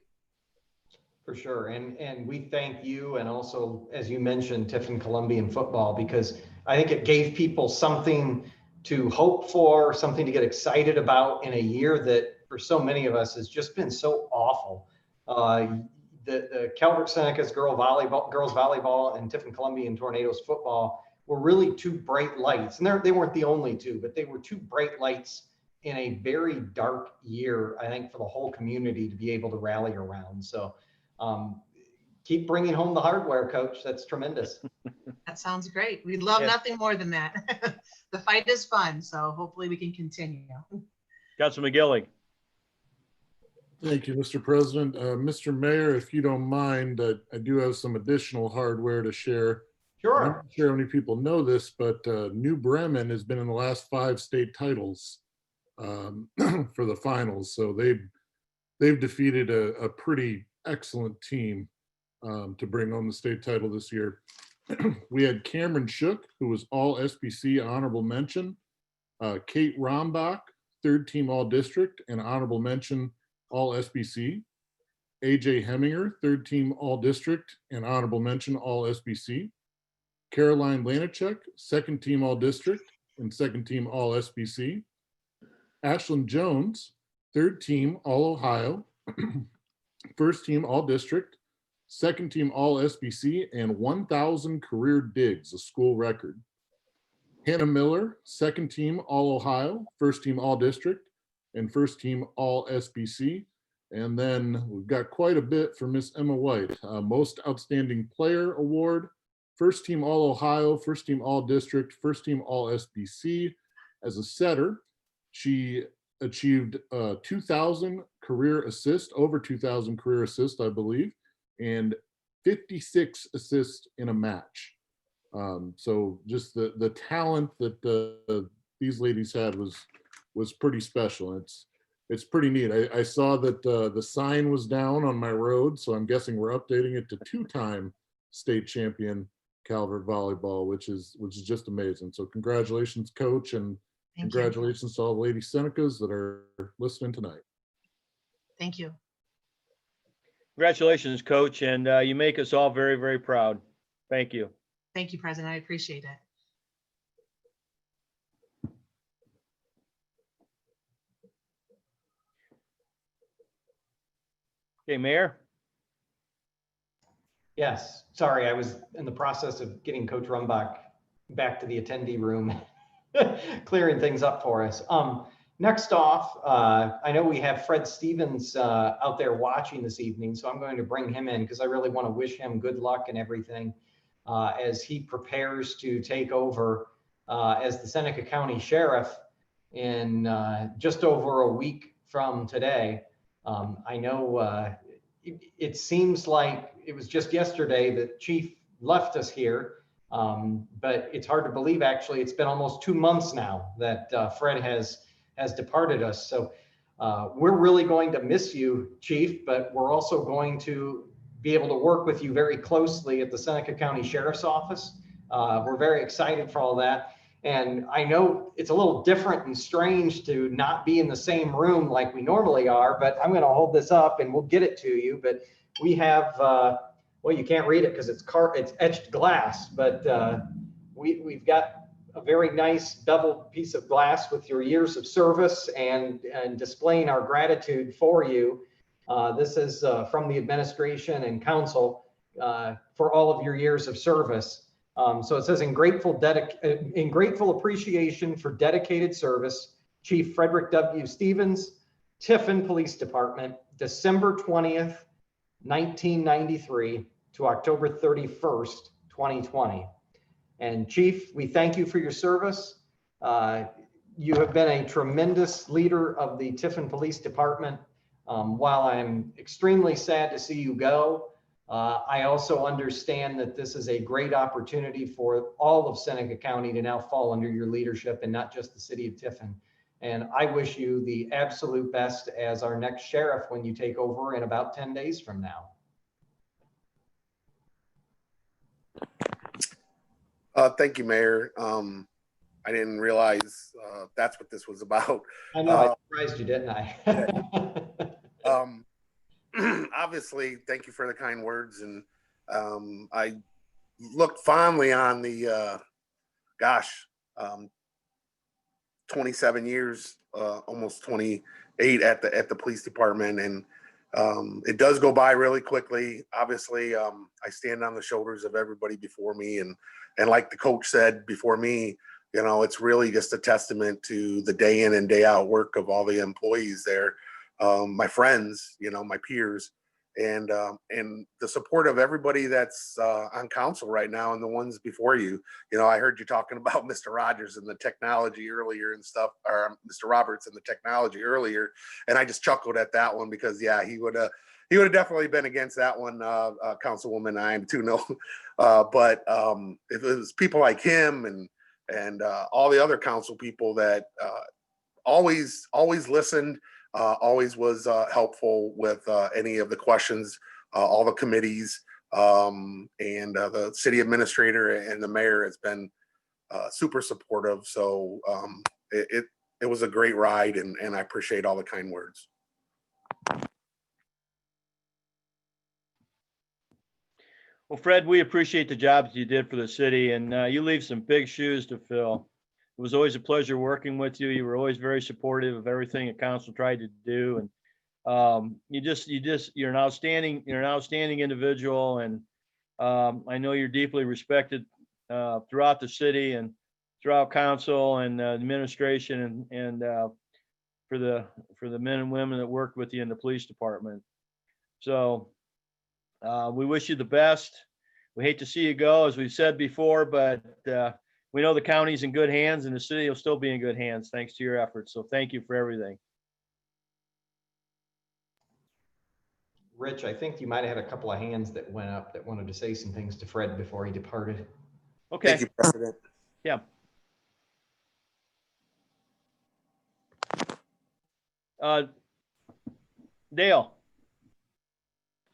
For sure. And we thank you. And also, as you mentioned, Tiffin Colombian football, because I think it gave people something to hope for, something to get excited about in a year that for so many of us has just been so awful. The Calvert Seneca's girls volleyball and Tiffin Colombian Tornadoes football were really two bright lights. And they weren't the only two, but they were two bright lights in a very dark year, I think, for the whole community to be able to rally around. So keep bringing home the hardware, Coach. That's tremendous. That sounds great. We'd love nothing more than that. The fight is fun, so hopefully we can continue. Councilman Gillig? Thank you, Mr. President. Mr. Mayor, if you don't mind, I do have some additional hardware to share. Sure. I'm not sure how many people know this, but New Bremen has been in the last 5 state titles for the finals. So they've defeated a pretty excellent team to bring home the state title this year. We had Cameron Shook, who was all SBC honorable mention. Kate Rombach, 3rd team all district and honorable mention all SBC. AJ Heminger, 3rd team all district and honorable mention all SBC. Caroline Lanichuk, 2nd team all district and 2nd team all SBC. Ashlyn Jones, 3rd team all Ohio, 1st team all district, 2nd team all SBC, and 1,000 career digs, a school record. Hannah Miller, 2nd team all Ohio, 1st team all district, and 1st team all SBC. And then we've got quite a bit for Miss Emma White, most outstanding player award, 1st team all Ohio, 1st team all district, 1st team all SBC. As a setter, she achieved 2,000 career assists, over 2,000 career assists, I believe, and 56 assists in a match. So just the talent that these ladies had was pretty special. It's pretty neat. I saw that the sign was down on my road, so I'm guessing we're updating it to 2-time state champion Calvert volleyball, which is just amazing. So congratulations, Coach, and congratulations to all the Lady Senecas that are listening tonight. Thank you. Congratulations, Coach, and you make us all very, very proud. Thank you. Thank you, President. I appreciate it. Okay, Mayor? Yes, sorry, I was in the process of getting Coach Rumbach back to the attendee room, clearing things up for us. Next off, I know we have Fred Stevens out there watching this evening, so I'm going to bring him in because I really want to wish him good luck and everything as he prepares to take over as the Seneca County Sheriff in just over a week from today. I know it seems like it was just yesterday that Chief left us here, but it's hard to believe, actually, it's been almost 2 months now that Fred has departed us. So we're really going to miss you, Chief, but we're also going to be able to work with you very closely at the Seneca County Sheriff's Office. We're very excited for all that. And I know it's a little different and strange to not be in the same room like we normally are, but I'm going to hold this up and we'll get it to you. But we have, well, you can't read it because it's etched glass, but we've got a very nice beveled piece of glass with your years of service and displaying our gratitude for you. This is from the administration and council for all of your years of service. So it says, in grateful appreciation for dedicated service, Chief Frederick W. Stevens, Tiffin Police Department, December 20th, 1993 to October 31st, 2020. And Chief, we thank you for your service. You have been a tremendous leader of the Tiffin Police Department. While I'm extremely sad to see you go, I also understand that this is a great opportunity for all of Seneca County to now fall under your leadership and not just the city of Tiffin. And I wish you the absolute best as our next sheriff when you take over in about 10 days from now. Thank you, Mayor. I didn't realize that's what this was about. I know, I surprised you, didn't I? Obviously, thank you for the kind words. And I looked fondly on the, 27 years, almost 28 at the police department. And it does go by really quickly. Obviously, I stand on the shoulders of everybody before me. And like the coach said before me, you know, it's really just a testament to the day in and day out work of all the employees there, my friends, you know, my peers, and the support of everybody that's on council right now and the ones before you. You know, I heard you talking about Mr. Rogers and the technology earlier and stuff, or Mr. Roberts and the technology earlier, and I just chuckled at that one because, yeah, he would have definitely been against that one, Councilwoman. I am too, no, but if it was people like him and all the other council people that always listened, always was helpful with any of the questions, all the committees, and the city administrator and the mayor has been super supportive. So it was a great ride, and I appreciate all the kind words. Well, Fred, we appreciate the jobs you did for the city, and you leave some big shoes to fill. It was always a pleasure working with you. You were always very supportive of everything the council tried to do, and you're an outstanding individual, and I know you're deeply respected throughout the city and throughout council and administration, and for the men and women that worked with you in the police department. So we wish you the best. We hate to see you go, as we've said before, but we know the county's in good hands and the city will still be in good hands thanks to your efforts. So thank you for everything. Rich, I think you might have had a couple of hands that went up that wanted to say some things to Fred before he departed. Okay. Thank you, President. Yeah. Dale.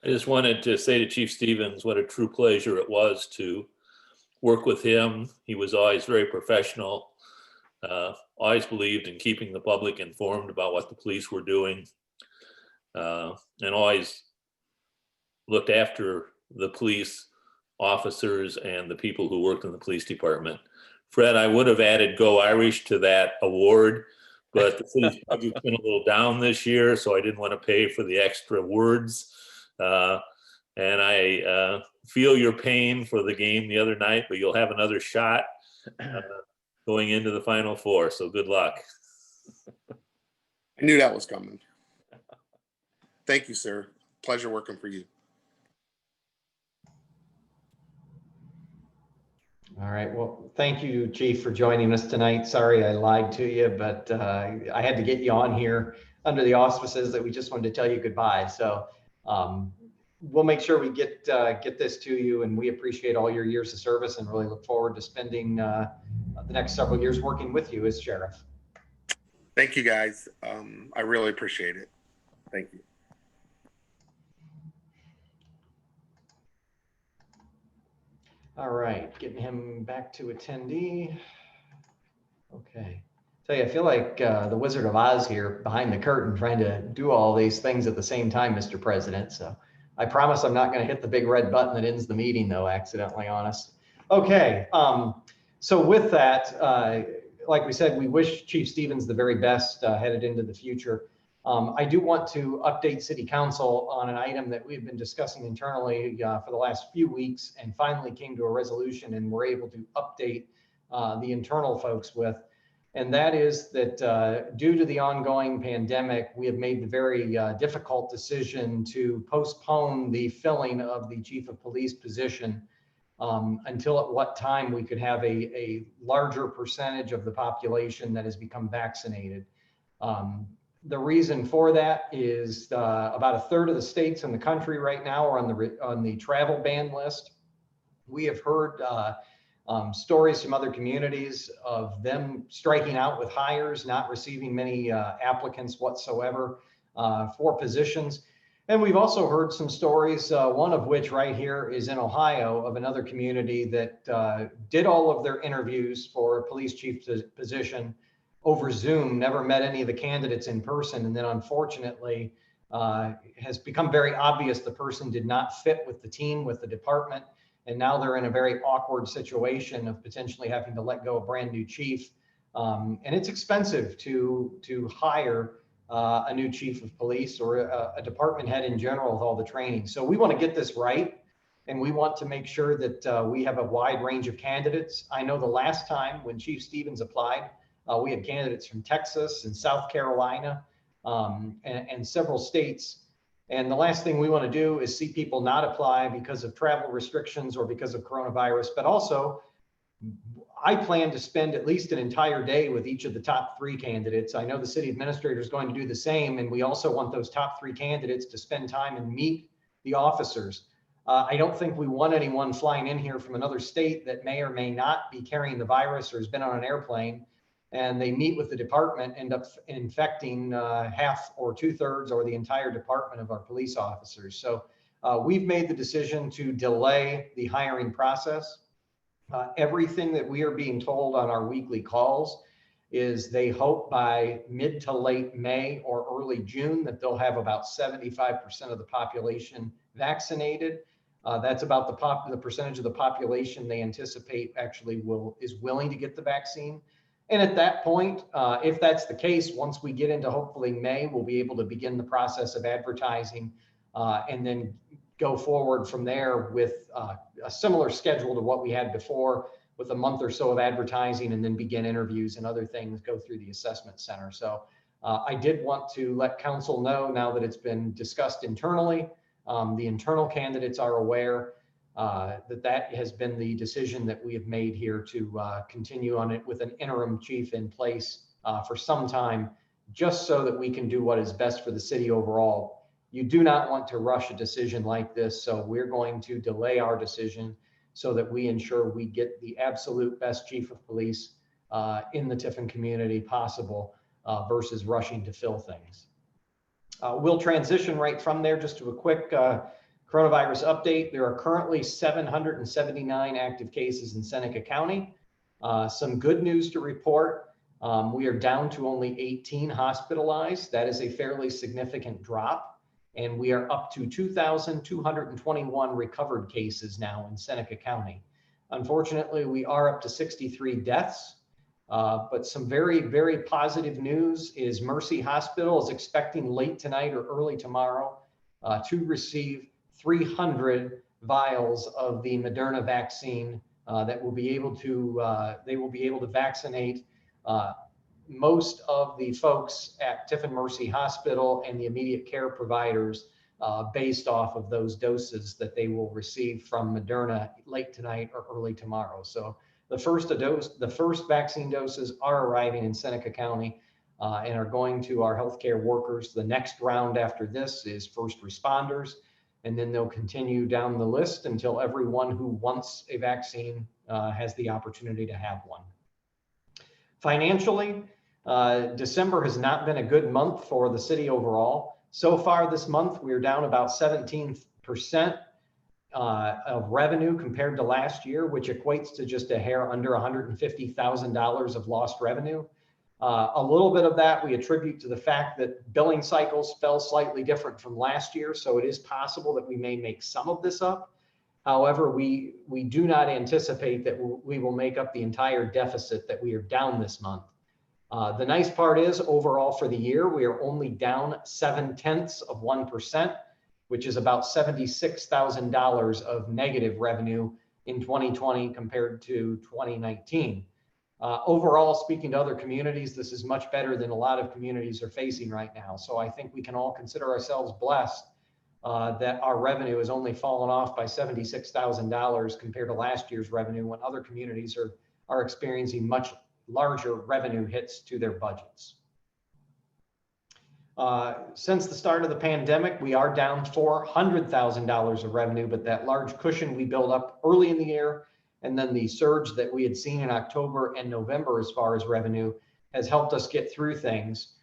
I just wanted to say to Chief Stevens what a true pleasure it was to work with him. He was always very professional, always believed in keeping the public informed about what the police were doing, and always looked after the police officers and the people who worked in the police department. Fred, I would have added Go Irish to that award, but the city's budget's been a little down this year, so I didn't want to pay for the extra words. And I feel your pain for the game the other night, but you'll have another shot going into the Final Four, so good luck. I knew that was coming. Thank you, sir. Pleasure working for you. All right. Well, thank you, Chief, for joining us tonight. Sorry I lied to you, but I had to get you on here under the auspices that we just wanted to tell you goodbye. So we'll make sure we get this to you, and we appreciate all your years of service and really look forward to spending the next several years working with you as sheriff. Thank you, guys. I really appreciate it. Thank you. All right, getting him back to attendee. Okay. Tell you, I feel like the Wizard of Oz here behind the curtain trying to do all these things at the same time, Mr. President. So I promise I'm not going to hit the big red button that ends the meeting, though, accidentally on us. Okay. So with that, like we said, we wish Chief Stevens the very best headed into the future. I do want to update City Council on an item that we've been discussing internally for the last few weeks and finally came to a resolution and we're able to update the internal folks with. And that is that due to the ongoing pandemic, we have made the very difficult decision to postpone the filling of the Chief of Police position until at what time we could have a larger percentage of the population that has become vaccinated. The reason for that is about a third of the states in the country right now are on the travel ban list. We have heard stories from other communities of them striking out with hires, not receiving many applicants whatsoever for positions. And we've also heard some stories, one of which right here is in Ohio, of another community that did all of their interviews for a police chief position over Zoom, never met any of the candidates in person, and then unfortunately has become very obvious the person did not fit with the team, with the department, and now they're in a very awkward situation of potentially having to let go a brand new chief. And it's expensive to hire a new chief of police or a department head in general with all the training. So we want to get this right, and we want to make sure that we have a wide range of candidates. I know the last time when Chief Stevens applied, we had candidates from Texas and South Carolina and several states. And the last thing we want to do is see people not apply because of travel restrictions or because of coronavirus. But also, I plan to spend at least an entire day with each of the top 3 candidates. I know the city administrator is going to do the same. And we also want those top 3 candidates to spend time and meet the officers. I don't think we want anyone flying in here from another state that may or may not be carrying the virus or has been on an airplane, and they meet with the department, end up infecting half or 2/3 or the entire department of our police officers. So we've made the decision to delay the hiring process. Everything that we are being told on our weekly calls is they hope by mid to late May or early June that they'll have about 75% of the population vaccinated. That's about the percentage of the population they anticipate actually is willing to get the vaccine. And at that point, if that's the case, once we get into hopefully May, we'll be able to begin the process of advertising and then go forward from there with a similar schedule to what we had before, with a month or so of advertising and then begin interviews and other things, go through the assessment center. So I did want to let council know, now that it's been discussed internally, the internal candidates are aware that has been the decision that we have made here to continue on it with an interim chief in place for some time, just so that we can do what is best for the city overall. You do not want to rush a decision like this, so we're going to delay our decision so that we ensure we get the absolute best chief of police in the Tiffin community possible versus rushing to fill things. We'll transition right from there just to a quick coronavirus update. There are currently 779 active cases in Seneca County. Some good news to report. We are down to only 18 hospitalized. That is a fairly significant drop. and we are up to 2,221 recovered cases now in Seneca County. Unfortunately, we are up to 63 deaths, but some very, very positive news is Mercy Hospital is expecting late tonight or early tomorrow to receive 300 vials of the Moderna vaccine that will be able to, they will be able to vaccinate most of the folks at Tiffin Mercy Hospital and the immediate care providers based off of those doses that they will receive from Moderna late tonight or early tomorrow. So the first vaccine doses are arriving in Seneca County and are going to our healthcare workers. The next round after this is first responders, and then they'll continue down the list until everyone who wants a vaccine has the opportunity to have one. Financially, December has not been a good month for the city overall. So far this month, we're down about 17% of revenue compared to last year, which equates to just a hair under $150,000 of lost revenue. A little bit of that we attribute to the fact that billing cycles fell slightly different from last year, so it is possible that we may make some of this up. However, we do not anticipate that we will make up the entire deficit that we are down this month. The nice part is overall for the year, we are only down 0.7%, which is about $76,000 of negative revenue in 2020 compared to 2019. Overall, speaking to other communities, this is much better than a lot of communities are facing right now. So I think we can all consider ourselves blessed that our revenue has only fallen off by $76,000 compared to last year's revenue, when other communities are experiencing much larger revenue hits to their budgets. Since the start of the pandemic, we are down $400,000 of revenue, but that large cushion we built up early in the year, and then the surge that we had seen in October and November as far as revenue, has helped us get through things.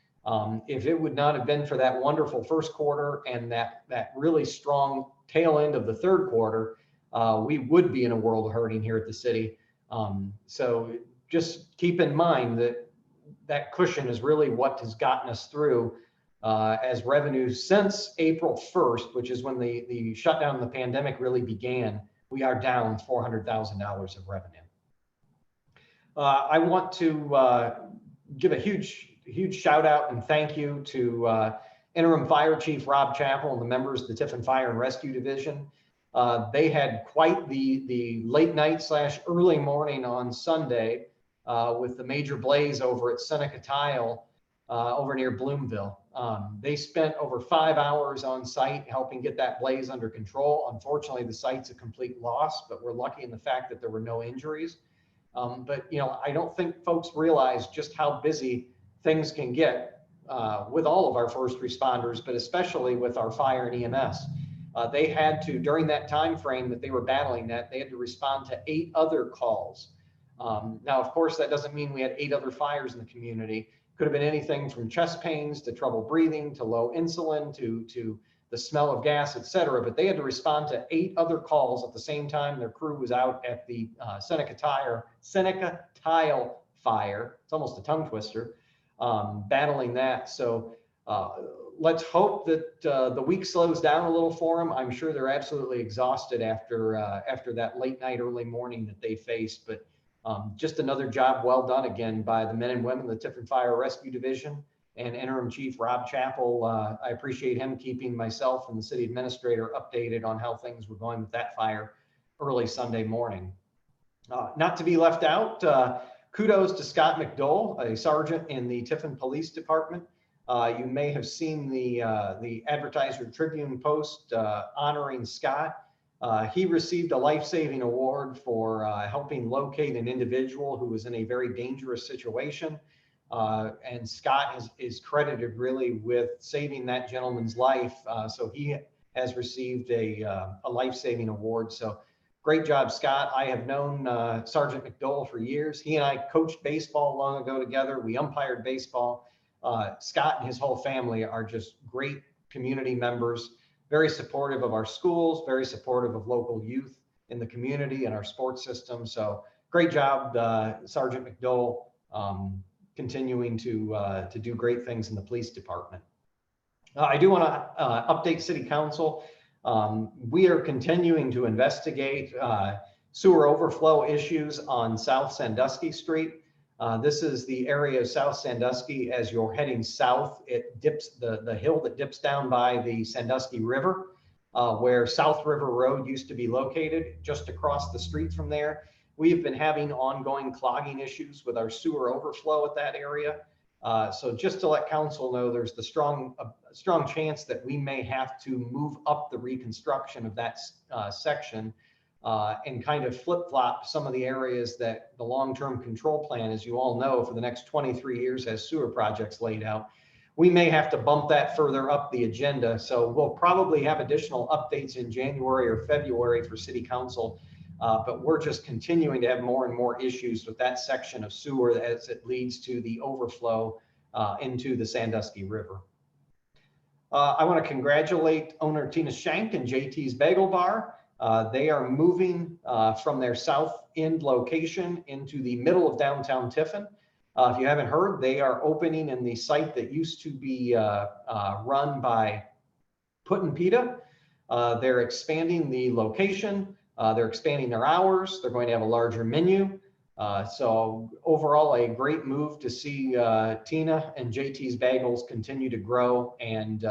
If it would not have been for that wonderful first quarter and that really strong tail end of the third quarter, we would be in a world of hurting here at the city. So just keep in mind that that cushion is really what has gotten us through as revenue since April 1st, which is when the shutdown of the pandemic really began. We are down $400,000 of revenue. I want to give a huge shout out and thank you to Interim Fire Chief Rob Chappell and the members of the Tiffin Fire and Rescue Division. They had quite the late night / early morning on Sunday with the major blaze over at Seneca Tile over near Bloomville. They spent over 5 hours on site helping get that blaze under control. Unfortunately, the site's a complete loss, but we're lucky in the fact that there were no injuries. But you know, I don't think folks realize just how busy things can get with all of our first responders, but especially with our fire and EMS. They had to, during that time frame that they were battling that, they had to respond to 8 other calls. Now, of course, that doesn't mean we had 8 other fires in the community. Could have been anything from chest pains to trouble breathing to low insulin to the smell of gas, et cetera. But they had to respond to 8 other calls at the same time. Their crew was out at the Seneca Tile fire. It's almost a tongue twister, battling that. So let's hope that the week slows down a little for them. I'm sure they're absolutely exhausted after that late night, early morning that they faced. But just another job well done again by the men and women of the Tiffin Fire Rescue Division and Interim Chief Rob Chappell. I appreciate him keeping myself and the city administrator updated on how things were going with that fire early Sunday morning. Not to be left out, kudos to Scott McDole, a sergeant in the Tiffin Police Department. You may have seen the Advertiser Tribune post honoring Scott. He received a life-saving award for helping locate an individual who was in a very dangerous situation. And Scott is credited really with saving that gentleman's life. So he has received a life-saving award. So great job, Scott. I have known Sergeant McDole for years. He and I coached baseball long ago together. We umpired baseball. Scott and his whole family are just great community members, very supportive of our schools, very supportive of local youth in the community and our sports system. So great job, Sergeant McDole, continuing to do great things in the police department. I do want to update City Council. We are continuing to investigate sewer overflow issues on South Sandusky Street. This is the area of South Sandusky as you're heading south. It dips the hill that dips down by the Sandusky River, where South River Road used to be located, just across the street from there. We've been having ongoing clogging issues with our sewer overflow at that area. So just to let council know, there's the strong chance that we may have to move up the reconstruction of that section and kind of flip-flop some of the areas that the long-term control plan, as you all know, for the next 23 years has sewer projects laid out. We may have to bump that further up the agenda. So we'll probably have additional updates in January or February for City Council. But we're just continuing to have more and more issues with that section of sewer as it leads to the overflow into the Sandusky River. I want to congratulate owner Tina Shank and JT's Bagel Bar. They are moving from their south end location into the middle of downtown Tiffin. If you haven't heard, they are opening in the site that used to be run by Putin Pita. They're expanding the location. They're expanding their hours. They're going to have a larger menu. So overall, a great move to see Tina and JT's Bagels continue to grow and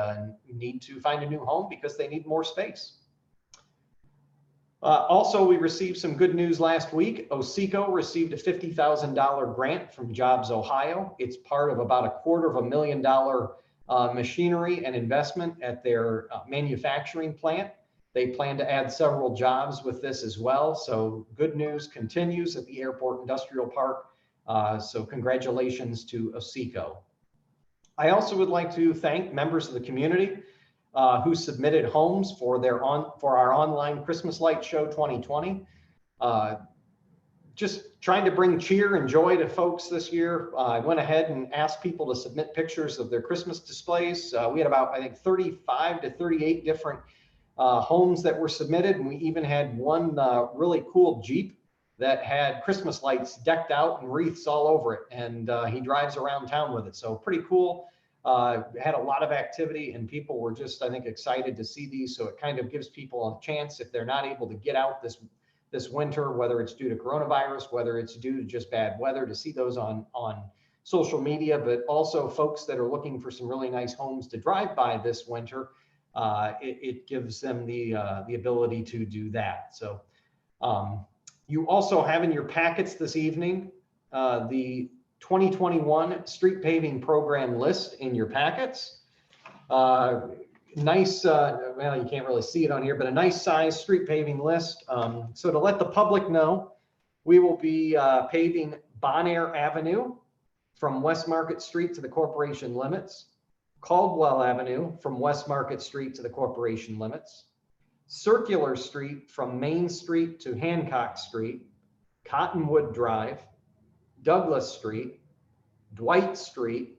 need to find a new home because they need more space. Also, we received some good news last week. Oseco received a $50,000 grant from Jobs Ohio. It's part of about $250,000 machinery and investment at their manufacturing plant. They plan to add several jobs with this as well. So good news continues at the Airport Industrial Park. So congratulations to Oseco. I also would like to thank members of the community who submitted homes for our online Christmas Light Show 2020. Just trying to bring cheer and joy to folks this year. I went ahead and asked people to submit pictures of their Christmas displays. We had about, I think, 35 to 38 different homes that were submitted. And we even had one really cool Jeep that had Christmas lights decked out and wreaths all over it. And he drives around town with it. So pretty cool. Had a lot of activity and people were just, I think, excited to see these. So it kind of gives people a chance if they're not able to get out this winter, whether it's due to coronavirus, whether it's due to just bad weather, to see those on social media, but also folks that are looking for some really nice homes to drive by this winter. It gives them the ability to do that. So you also have in your packets this evening the 2021 street paving program list in your packets. Nice, well, you can't really see it on here, but a nice size street paving list. So to let the public know, we will be paving Bonaire Avenue from West Market Street to the corporation limits, Caldwell Avenue from West Market Street to the corporation limits, Circular Street from Main Street to Hancock Street, Cottonwood Drive, Douglas Street, Dwight Street,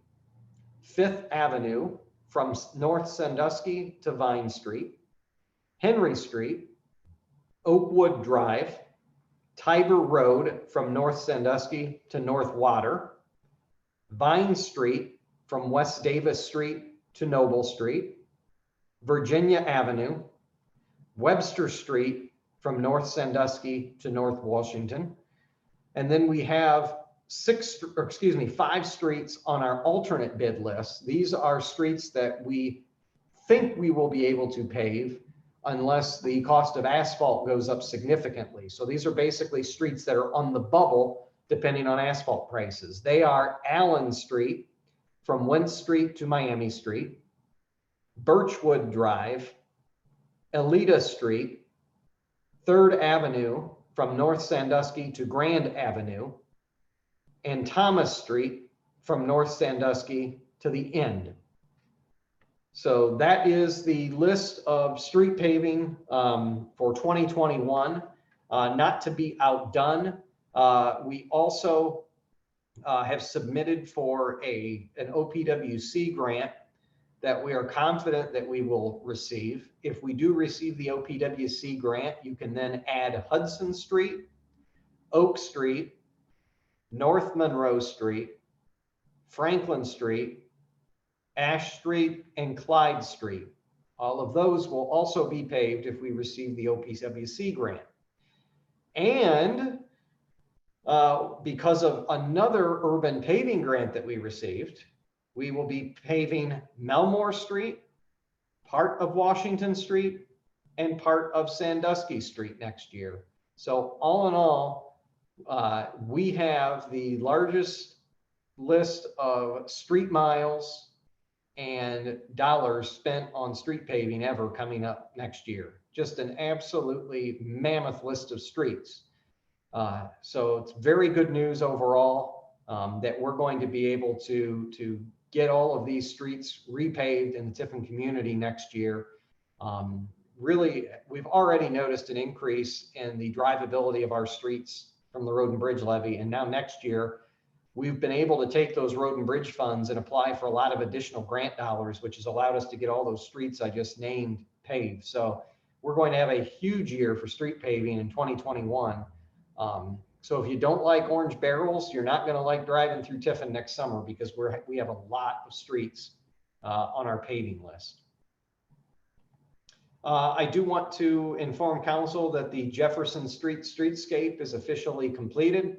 Fifth Avenue from North Sandusky to Vine Street, Henry Street, Oakwood Drive, Tiber Road from North Sandusky to North Water, Vine Street from West Davis Street to Noble Street, Virginia Avenue, Webster Street from North Sandusky to North Washington. And then we have 5 streets on our alternate bid list. These are streets that we think we will be able to pave unless the cost of asphalt goes up significantly. So these are basically streets that are on the bubble depending on asphalt prices. They are Allen Street from Wentz Street to Miami Street, Birchwood Drive, Elita Street, 3rd Avenue from North Sandusky to Grand Avenue, and Thomas Street from North Sandusky to the end. So that is the list of street paving for 2021. Not to be outdone, we also have submitted for an OPWC grant that we are confident that we will receive. If we do receive the OPWC grant, you can then add Hudson Street, Oak Street, North Monroe Street, Franklin Street, Ash Street, and Clyde Street. All of those will also be paved if we receive the OPWC grant. And because of another urban paving grant that we received, we will be paving Melmore Street, part of Washington Street, and part of Sandusky Street next year. So all in all, we have the largest list of street miles and dollars spent on street paving ever coming up next year. Just an absolutely mammoth list of streets. So it's very good news overall that we're going to be able to get all of these streets repaved in the Tiffin community next year. Really, we've already noticed an increase in the drivability of our streets from the road and bridge levy. And now next year, we've been able to take those road and bridge funds and apply for a lot of additional grant dollars, which has allowed us to get all those streets I just named paved. So we're going to have a huge year for street paving in 2021. So if you don't like orange barrels, you're not going to like driving through Tiffin next summer, because we have a lot of streets on our paving list. I do want to inform council that the Jefferson Street streetscape is officially completed.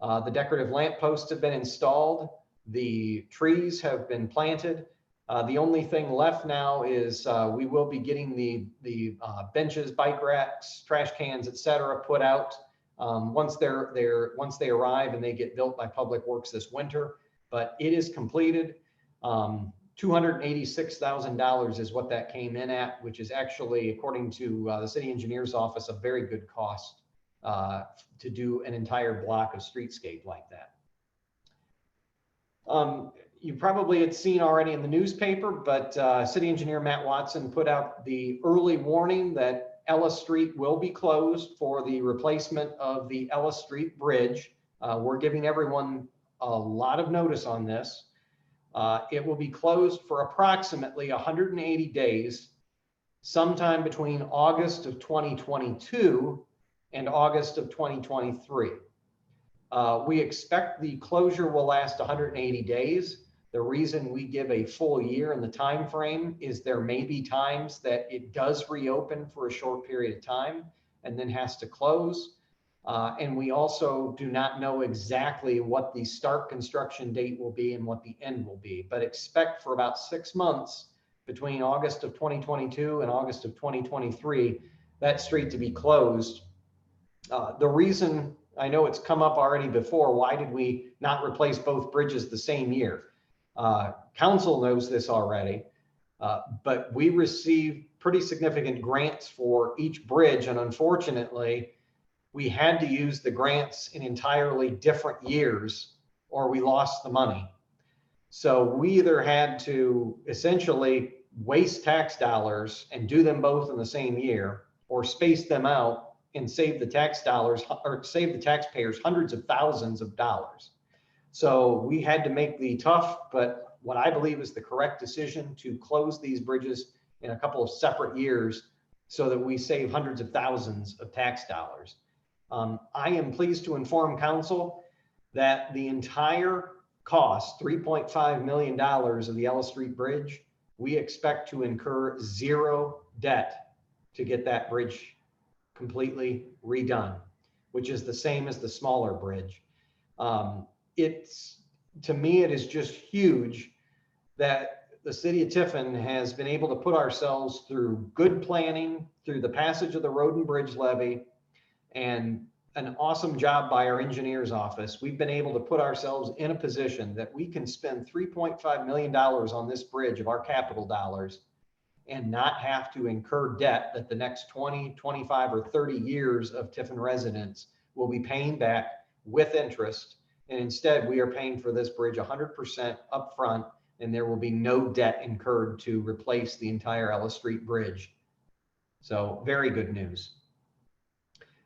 The decorative lamp posts have been installed. The trees have been planted. The only thing left now is we will be getting the benches, bike racks, trash cans, etc. put out once they arrive and they get built by Public Works this winter. But it is completed. $286,000 is what that came in at, which is actually, according to the city engineer's office, a very good cost to do an entire block of streetscape like that. You probably had seen already in the newspaper, but city engineer Matt Watson put out the early warning that Ellis Street will be closed for the replacement of the Ellis Street Bridge. We're giving everyone a lot of notice on this. It will be closed for approximately 180 days, sometime between August of 2022 and August of 2023. We expect the closure will last 180 days. The reason we give a full year in the time frame is there may be times that it does reopen for a short period of time and then has to close. And we also do not know exactly what the start construction date will be and what the end will be, but expect for about 6 months between August of 2022 and August of 2023, that street to be closed. The reason, I know it's come up already before, why did we not replace both bridges the same year? Council knows this already, but we received pretty significant grants for each bridge, and unfortunately, we had to use the grants in entirely different years or we lost the money. So we either had to essentially waste tax dollars and do them both in the same year, or space them out and save the tax dollars or save the taxpayers hundreds of thousands of dollars. So we had to make the tough, but what I believe is the correct decision to close these bridges in a couple of separate years so that we save hundreds of thousands of tax dollars. I am pleased to inform council that the entire cost, $3.5 million of the Ellis Street Bridge, we expect to incur zero debt to get that bridge completely redone, which is the same as the smaller bridge. To me, it is just huge that the city of Tiffin has been able to put ourselves through good planning, through the passage of the road and bridge levy, and an awesome job by our engineer's office. We've been able to put ourselves in a position that we can spend $3.5 million on this bridge of our capital dollars and not have to incur debt that the next 20, 25, or 30 years of Tiffin residents will be paying back with interest. And instead, we are paying for this bridge 100% upfront, and there will be no debt incurred to replace the entire Ellis Street Bridge. So very good news.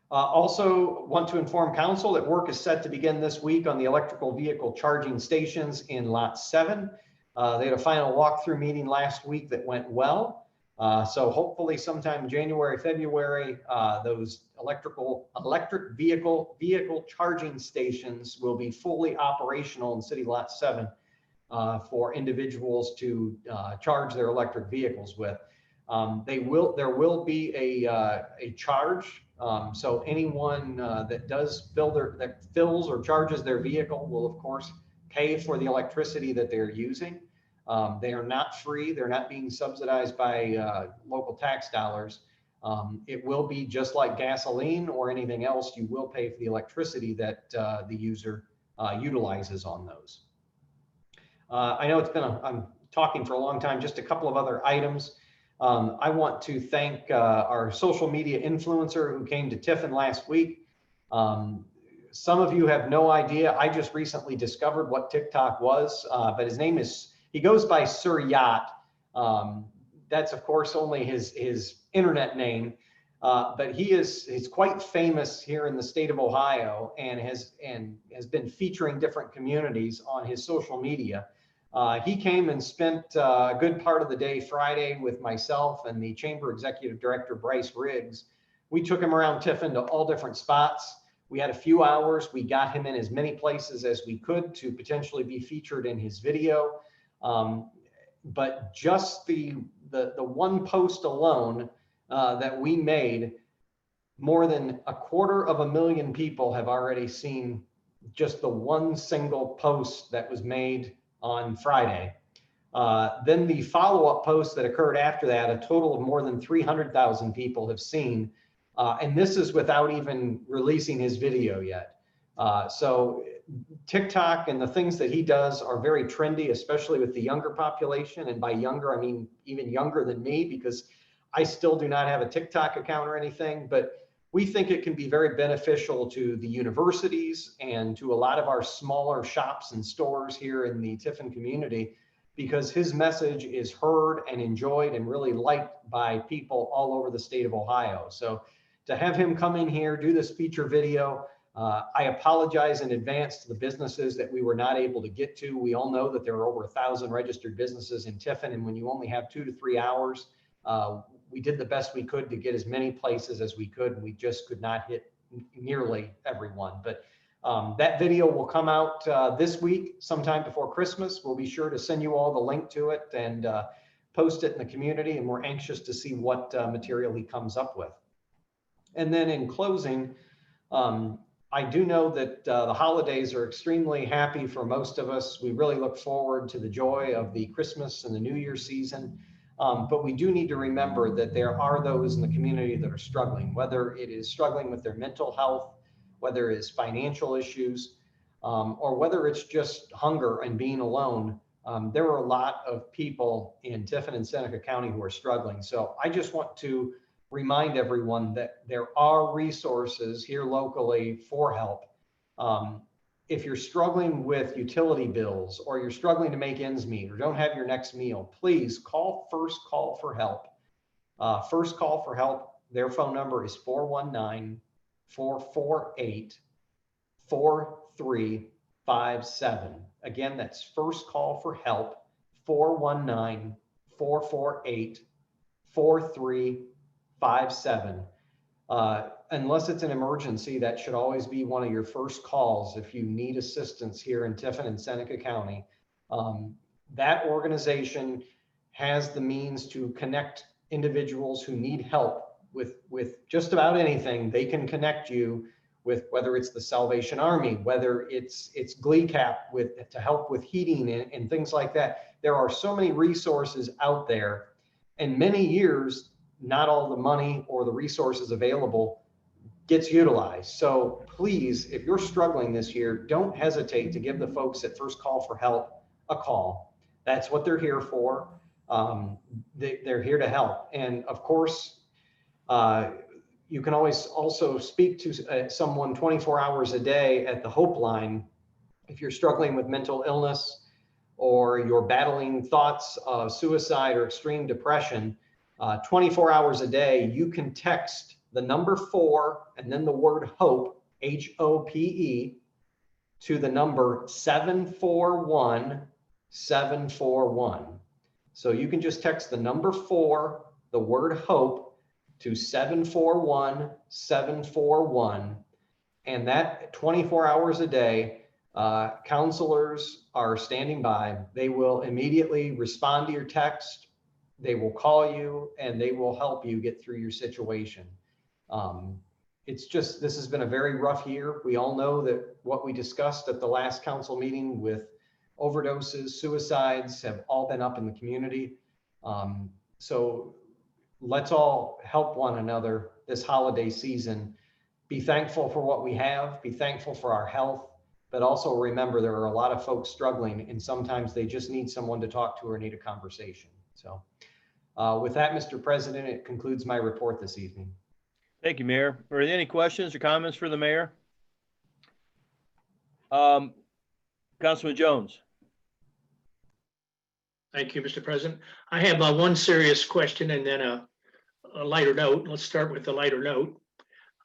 Also want to inform council that work is set to begin this week on the electrical vehicle charging stations in Lot 7. They had a final walkthrough meeting last week that went well. So hopefully sometime January, February, those electric vehicle charging stations will be fully operational in City Lot 7. for individuals to charge their electric vehicles with. There will be a charge. So anyone that fills or charges their vehicle will of course pay for the electricity that they're using. They are not free. They're not being subsidized by local tax dollars. It will be just like gasoline or anything else. You will pay for the electricity that the user utilizes on those. I know I'm talking for a long time, just a couple of other items. I want to thank our social media influencer who came to Tiffin last week. Some of you have no idea. I just recently discovered what TikTok was, but his name he goes by Sir Yacht. That's of course only his internet name, but he's quite famous here in the state of Ohio and has been featuring different communities on his social media. He came and spent a good part of the day Friday with myself and the Chamber Executive Director, Bryce Riggs. We took him around Tiffin to all different spots. We had a few hours. We got him in as many places as we could to potentially be featured in his video. But just the one post alone that we made, more than 250,000 people have already seen just the one single post that was made on Friday. Then the follow-up post that occurred after that, a total of more than 300,000 people have seen. And this is without even releasing his video yet. So TikTok and the things that he does are very trendy, especially with the younger population. And by younger, I mean even younger than me, because I still do not have a TikTok account or anything, but we think it can be very beneficial to the universities and to a lot of our smaller shops and stores here in the Tiffin community, because his message is heard and enjoyed and really liked by people all over the state of Ohio. So to have him come in here, do this feature video, I apologize in advance to the businesses that we were not able to get to. We all know that there are over 1,000 registered businesses in Tiffin, and when you only have 2 to 3 hours, we did the best we could to get as many places as we could, and we just could not hit nearly everyone. But that video will come out this week, sometime before Christmas. We'll be sure to send you all the link to it and post it in the community, and we're anxious to see what material he comes up with. And then in closing, I do know that the holidays are extremely happy for most of us. We really look forward to the joy of the Christmas and the New Year season. But we do need to remember that there are those in the community that are struggling, whether it is struggling with their mental health, whether it is financial issues, or whether it's just hunger and being alone. There are a lot of people in Tiffin and Seneca County who are struggling. So I just want to remind everyone that there are resources here locally for help. If you're struggling with utility bills, or you're struggling to make ends meet, or don't have your next meal, please call First Call for Help. First Call for Help, their phone number is 419-448-4357. Again, that's First Call for Help, 419-448-4357. Unless it's an emergency, that should always be one of your first calls if you need assistance here in Tiffin and Seneca County. That organization has the means to connect individuals who need help with just about anything. They can connect you with, whether it's the Salvation Army, whether it's GLECAP to help with heating and things like that. There are so many resources out there, and many years, not all the money or the resources available gets utilized. So please, if you're struggling this year, don't hesitate to give the folks at First Call for Help a call. That's what they're here for. They're here to help. And of course, you can always also speak to someone 24 hours a day at the Hope Line if you're struggling with mental illness, or you're battling thoughts of suicide or extreme depression. 24 hours a day, you can text the number 4 and then the word HOPE, HOPE, to the number 741-741. So you can just text the number 4, the word HOPE, to 741-741. And that 24 hours a day, Counselors are standing by. They will immediately respond to your text. They will call you and they will help you get through your situation. It's just, this has been a very rough year. We all know that what we discussed at the last council meeting with overdoses, suicides have all been up in the community. So let's all help one another this holiday season. Be thankful for what we have, be thankful for our health, but also remember there are a lot of folks struggling and sometimes they just need someone to talk to or need a conversation. So with that, Mr. President, it concludes my report this evening. Thank you, Mayor. Are there any questions or comments for the mayor? Councilman Jones. Thank you, Mr. President. I have one serious question and then a lighter note. Let's start with the lighter note.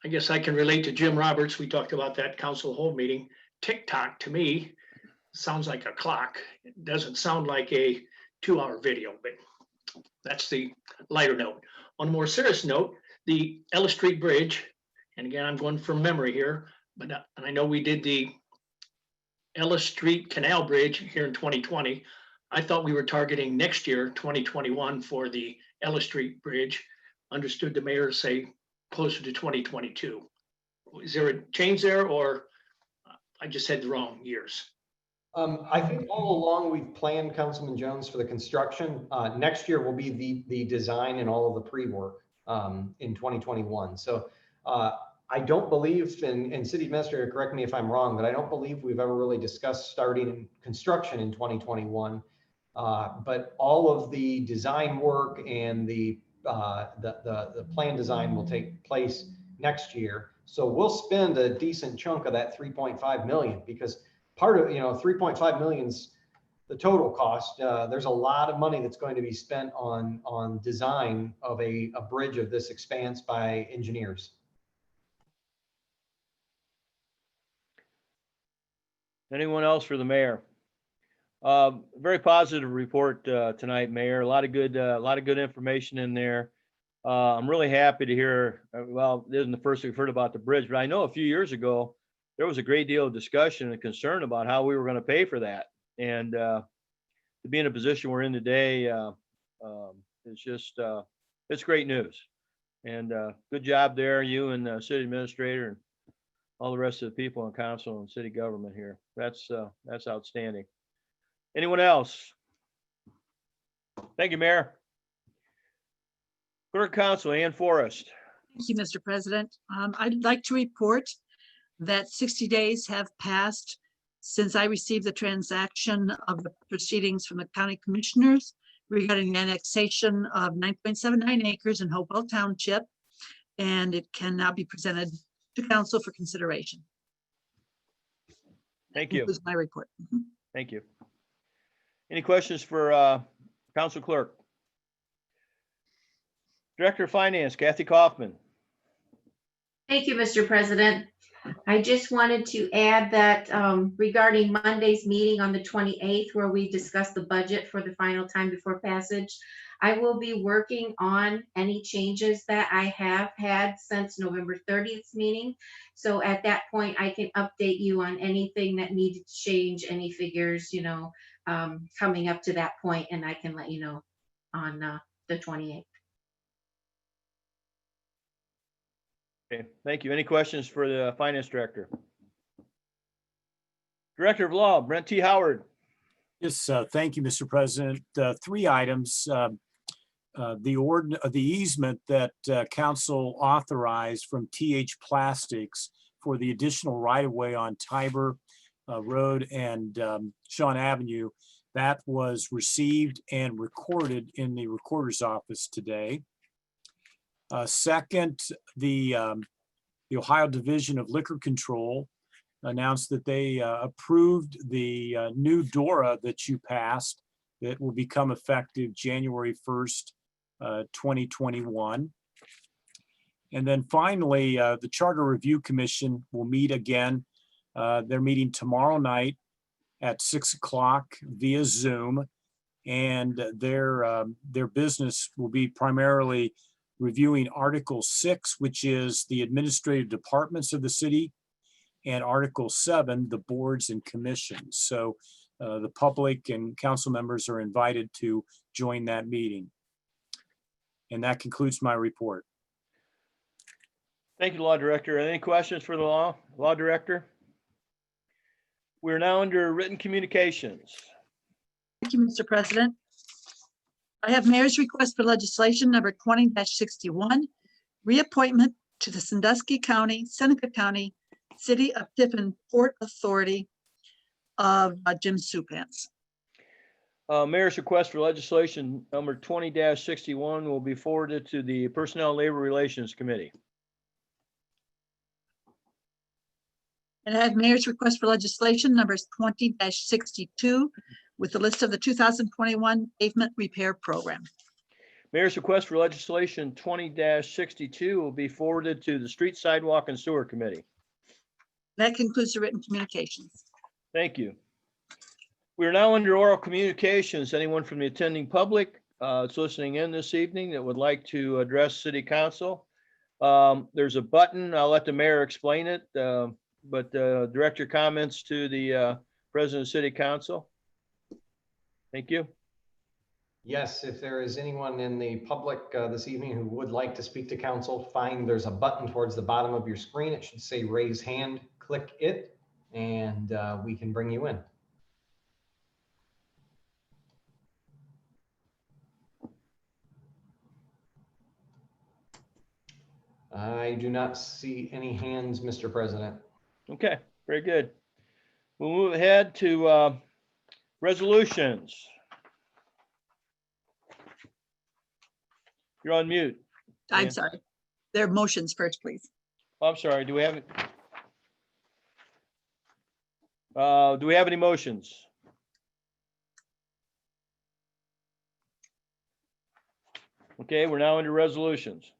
I guess I can relate to Jim Roberts. We talked about that council whole meeting. TikTok to me sounds like a clock. It doesn't sound like a 2-hour video, but that's the lighter note. On a more serious note, the Ellis Street Bridge, and again, I'm going from memory here, but and I know we did the Ellis Street Canal Bridge here in 2020. I thought we were targeting next year, 2021, for the Ellis Street Bridge. Understood the mayor say closer to 2022. Is there a change there, or I just had the wrong years? I think all along we've planned, Councilman Jones, for the construction. Next year will be the design and all of the pre-work in 2021. So I don't believe, and City Administrator, correct me if I'm wrong, but I don't believe we've ever really discussed starting construction in 2021. But all of the design work and the plan design will take place next year. So we'll spend a decent chunk of that 3.5 million, because part of, 3.5 million's the total cost. There's a lot of money that's going to be spent on design of a bridge of this expanse by engineers. Anyone else for the mayor? Very positive report tonight, Mayor. A lot of good information in there. I'm really happy to hear. Well, this isn't the first we've heard about the bridge, but I know a few years ago there was a great deal of discussion and concern about how we were going to pay for that. And to be in a position we're in today, it's just it's great news. And good job there, you and City Administrator and all the rest of the people in council and city government here. That's outstanding. Anyone else? Thank you, Mayor. Clerk Council, Ann Forrest. Thank you, Mr. President. I'd like to report that 60 days have passed since I received the transaction of the proceedings from the county commissioners regarding the annexation of 9.79 acres in Hopewell Township, and it can now be presented to council for consideration. Thank you. This is my report. Thank you. Any questions for Council Clerk? Director of Finance, Kathy Kaufman. Thank you, Mr. President. I just wanted to add that regarding Monday's meeting on the 28th, where we discussed the budget for the final time before passage, I will be working on any changes that I have had since November 30th meeting. So at that point, I can update you on anything that needed to change, any figures, coming up to that point, and I can let you know on the 28th. Okay, thank you. Any questions for the Finance Director? Director of Law, Brent T. Howard. Yes, thank you, Mr. President. 3 items. The easement that council authorized from TH Plastics for the additional right-of-way on Tiber Road and Shawn Avenue, that was received and recorded in the recorder's office today. Second, the Ohio Division of Liquor Control announced that they approved the new DORA that you passed that will become effective January 1st, 2021. And then finally, the Charter Review Commission will meet again. They're meeting tomorrow night at 6 o'clock via Zoom, and their business will be primarily reviewing Article 6, which is the administrative departments of the city, and Article 7, the boards and commissions. So the public and council members are invited to join that meeting. And that concludes my report. Thank you, Law Director. Any questions for the Law Director? We're now under written communications. Thank you, Mr. President. I have Mayor's request for legislation number 20-61, reappointment to the Sandusky County, Seneca County, City of Tiffin Port Authority of Jim Supans. Mayor's request for legislation number 20-61 will be forwarded to the Personnel and Labor Relations Committee. And I have Mayor's request for legislation numbers 20-62 with the list of the 2021 pavement repair program. Mayor's request for legislation 20-62 will be forwarded to the Street, Sidewalk, and Sewer Committee. That concludes the written communications. Thank you. We are now under oral communications. Anyone from the attending public that's listening in this evening that would like to address City Council, there's a button. I'll let the mayor explain it, but direct your comments to the President of City Council. Thank you. Yes, if there is anyone in the public this evening who would like to speak to council, there's a button towards the bottom of your screen. It should say raise hand, click it, and we can bring you in. I do not see any hands, Mr. President. Okay, very good. We'll move ahead to resolutions. You're on mute. I'm Yeah. sorry. There are motions first, please. Oh, I'm sorry. Do we have any motions? Okay, we're now into resolutions.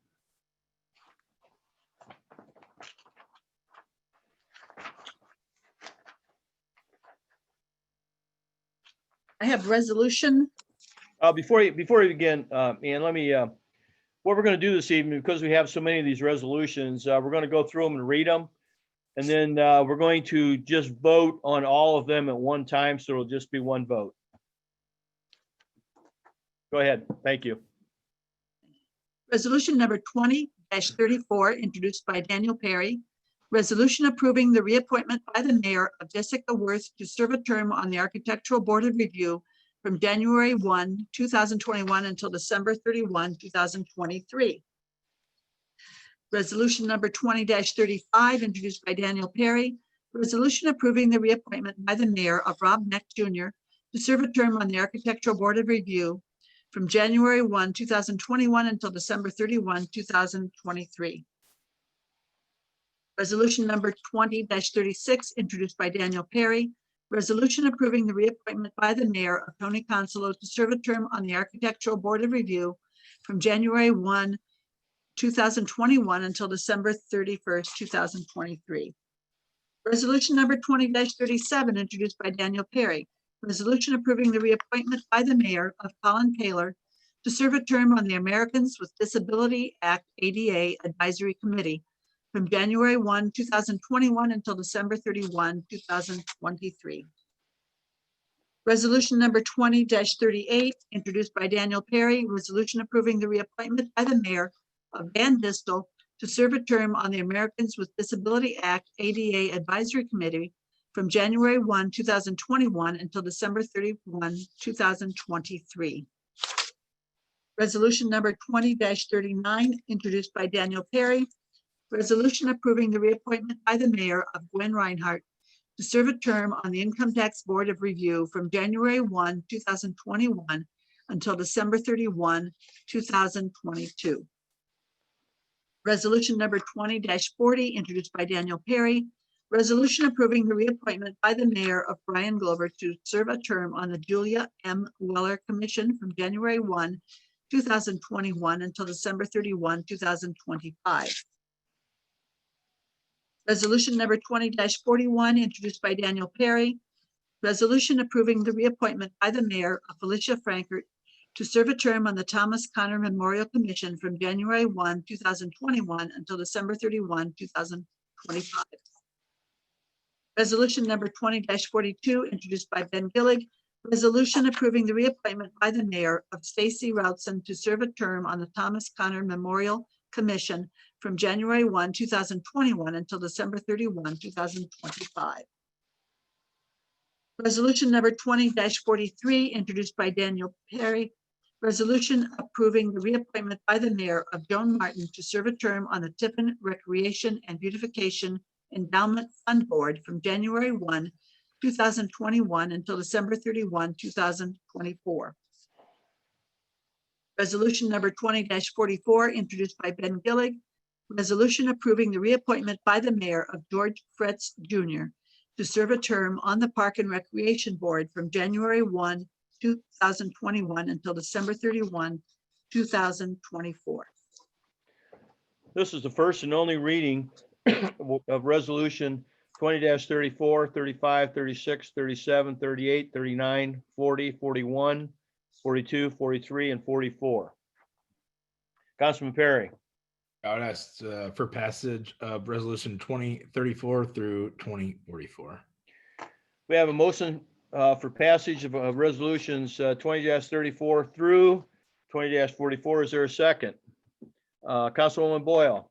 I have resolution. Before you begin, Ian, let me, what we're going to do this evening, because we have so many of these resolutions, we're going to go through them and read them. And then we're going to just vote on all of them at one time. So it'll just be one vote. Go ahead. Thank you. Resolution number 20-34, introduced by Daniel Perry. Resolution approving the reappointment by the mayor of Jessica Worth to serve a term on the Architectural Board of Review from January 1, 2021 until December 31, 2023. Resolution number 20-35, introduced by Daniel Perry. Resolution approving the reappointment by the mayor of Rob Neck Jr. to serve a term on the Architectural Board of Review from January 1, 2021 until December 31, 2023. Resolution number 20-36, introduced by Daniel Perry. Resolution approving the reappointment by the mayor of Tony Consolo to serve a term on the Architectural Board of Review from January 1, 2021 until December 31st, 2023. Resolution number 20-37, introduced by Daniel Perry. Resolution approving the reappointment by the mayor of Colin Taylor to serve a term on the Americans with Disability Act ADA Advisory Committee from January 1, 2021 until December 31, 2023. Resolution number 20-38, introduced by Daniel Perry. Resolution approving the reappointment by the mayor of Van Distel to serve a term on the Americans with Disability Act ADA Advisory Committee from January 1, 2021 until December 31, 2023. Resolution number 20-39, introduced by Daniel Perry. Resolution approving the reappointment by the mayor of Gwen Reinhardt to serve a term on the Income Tax Board of Review from January 1, 2021 until December 31, 2022. Resolution number 20-40, introduced by Daniel Perry. Resolution approving the reappointment by the mayor of Brian Glover to serve a term on the Julia M. Weller Commission from January 1, 2021 until December 31, 2025. Resolution number 20-41, introduced by Daniel Perry. Resolution approving the reappointment by the mayor of Felicia Frankert to serve a term on the Thomas Connor Memorial Commission from January 1, 2021 until December 31, 2025. Resolution number 20-42, introduced by Ben Gillig. Resolution approving the reappointment by the mayor of Stacy Routson to serve a term on the Thomas Connor Memorial Commission from January 1, 2021 until December 31, 2025. Resolution number 20-43, introduced by Daniel Perry. Resolution approving the reappointment by the mayor of Joan Martin to serve a term on the Tiffin Recreation and Beautification Endowment Fund Board from January 1, 2021 until December 31, 2024. Resolution number 20-44, introduced by Ben Gillig. Resolution approving the reappointment by the mayor of George Fretz Jr. to serve a term on the Park and Recreation Board from January 1, 2021 until December 31, 2024. This is the first and only reading of Resolution 20-34, 35, 36, 37, 38, 39, 40, 41, 42, 43, and 44. Councilman Perry. I would ask for passage of resolution 2034 through 2044. We have a motion for passage of resolutions 20-34 through 20-44. Is there a second? Councilwoman Boyle.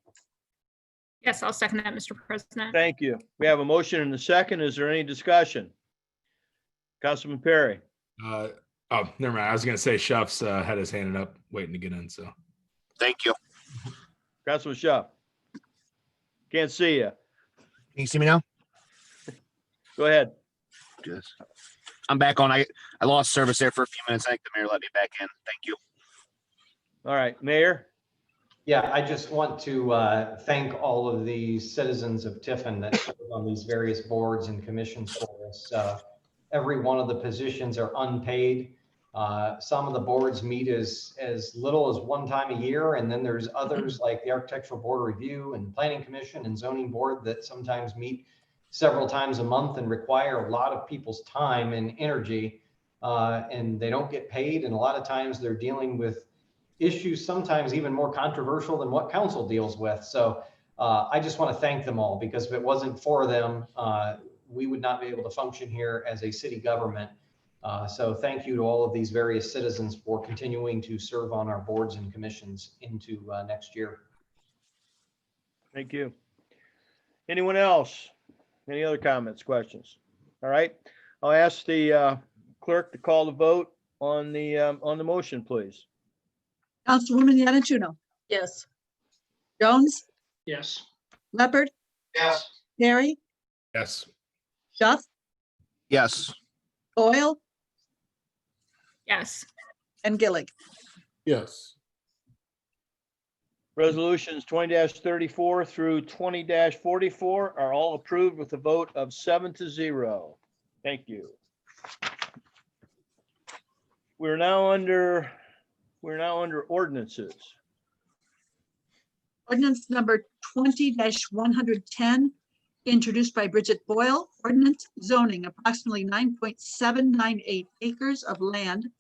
Yes, I'll second that, Mr. President. Thank you. We have a motion and a second. Is there any discussion? Councilman Perry. Oh, never mind. I was going to say Shuff's had his hand up waiting to get in. So Thank you. Councilman Shuff. Can't see you. Can you see me now? Go ahead. Yes. I'm back on. I lost service there for a few minutes. I think the mayor let me back in. Thank you. All right, Mayor. Yeah, I just want to thank all of the citizens of Tiffin that serve on these various boards and commissions for us. Every one of the positions are unpaid. Some of the boards meet as little as one time a year, and then there's others like the Architectural Board Review and Planning Commission and Zoning Board that sometimes meet several times a month and require a lot of people's time and energy, and they don't get paid. And a lot of times they're dealing with issues sometimes even more controversial than what council deals with. So I just want to thank them all, because if it wasn't for them, we would not be able to function here as a city government. So thank you to all of these various citizens for continuing to serve on our boards and commissions into next year. Thank you. Anyone else? Any other comments, questions? All right. I'll ask the clerk to call the vote on the motion, please. Councilwoman Yanatuno, Yes. Jones, Yes. Lepard, Yes. Perry, yes. Shuff, Yes. Boyle, Yes. and Gillig. Yes. Resolutions 20-34 through 20-44 are all approved with a vote of 7-0. Thank you. We're now under ordinances. Ordinance number 20-110, introduced by Bridget Boyle. Ordinance zoning approximately 9.798 acres of land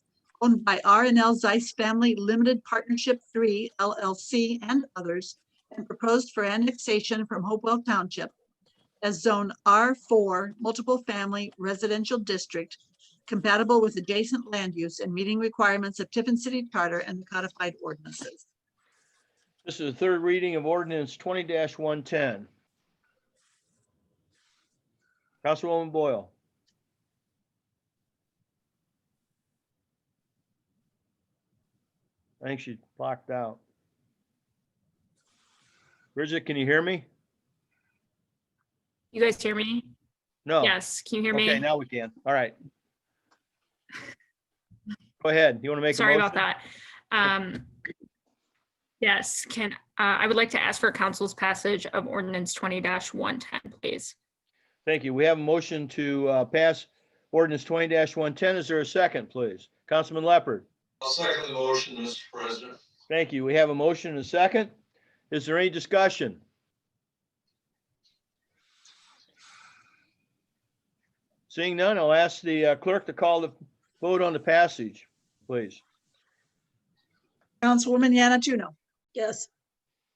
owned by R&L Zeiss Family Limited Partnership 3 LLC and others, and proposed for annexation from Hopewell Township as Zone R4 Multiple Family Residential District, compatible with adjacent land use and meeting requirements of Tiffin City Charter and the codified ordinances. This is the third reading of ordinance 20-110. Councilwoman Boyle. I think she blocked out. Bridget, can you hear me? You guys hear me? No. Yes. Can you hear me? Okay, now we can. All right. Go ahead. You want to make a Sorry motion? about that. Yes, I would like to ask for council's passage of ordinance 20-110, please. Thank you. We have a motion to pass ordinance 20-110. Is there a second, please? Councilman Lepard. I'll second the motion, Mr. President. Thank you. We have a motion and a second. Is there any discussion? Seeing none, I'll ask the clerk to call the vote on the passage, please. Councilwoman Yanatuno, Yes.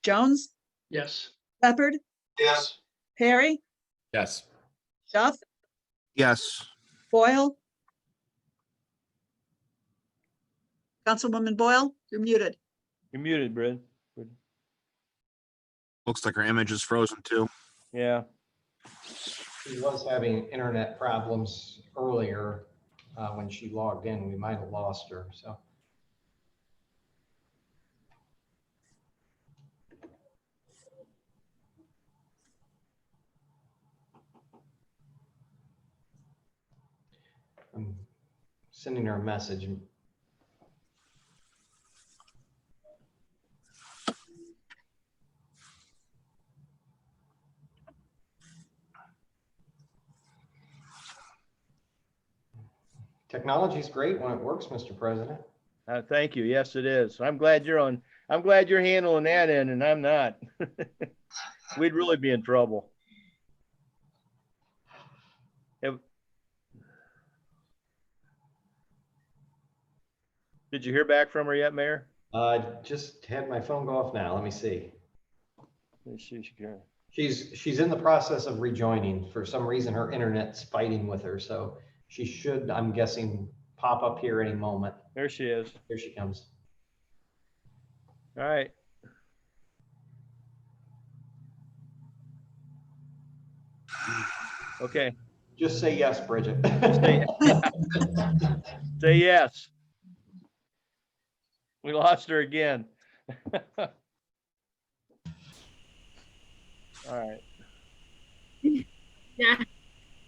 Jones, Yes. Lepard, Yes. Perry, Yes. Duff, Yes. Boyle. Councilwoman Boyle, you're muted. You're muted, Brad. Looks like our image is frozen too. Yeah. She was having internet problems earlier when she logged in. We might have lost her, so. I'm sending her a message. Technology is great when it works, Mr. President. Thank you. Yes, it is. I'm glad you're handling that end and I'm not. We'd really be in trouble. Did you hear back from her yet, Mayor? Just had my phone go off now. Let me see. Let me see. She's in the process of rejoining. For some reason, her internet's fighting with her, so she should, I'm guessing, pop up here any moment. There she is. Here she comes. All right. Okay. Just say yes, Bridget. Say yes. We lost her again. All right. Yeah.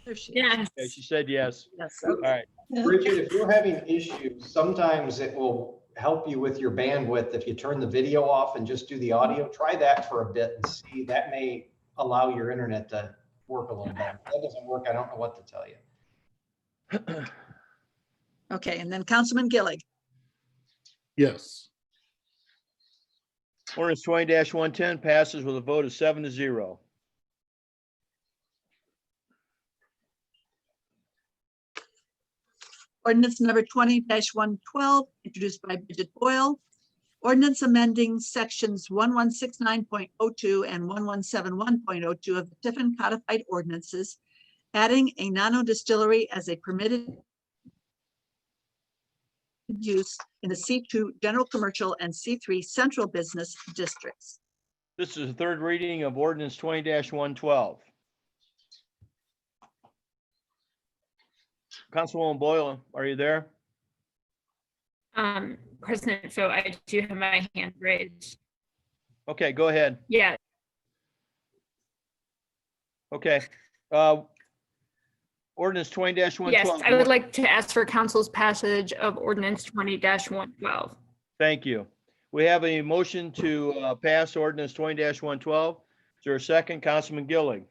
There she is. Yes. Okay, she said yes. Yes. All right. Bridget, if you're having issues, sometimes it will help you with your bandwidth. If you turn the video off and just do the audio, try that for a bit and see. That may allow your internet to work a little better. If that doesn't work, I don't know what to tell you. Okay, and then Councilman Gillig. Yes. Ordinance 20-110 passes with a vote of 7-0. Ordinance number 20-112, introduced by Bridget Boyle. Ordinance amending sections 1169.02 and 1171.02 of the Tiffin Codified Ordinances, adding a nano-distillery as a permitted use in the C2 General Commercial and C3 Central Business Districts. This is the third reading of ordinance 20-112. Councilwoman Boyle, are you there? President, so I do have my hand raised. Okay, go ahead. Yeah. Okay. Ordinance 20-112. Yes, I would like to ask for council's passage of ordinance 20-112. Thank you. We have a motion to pass ordinance 20-112. Is there a second? Councilman Gillig.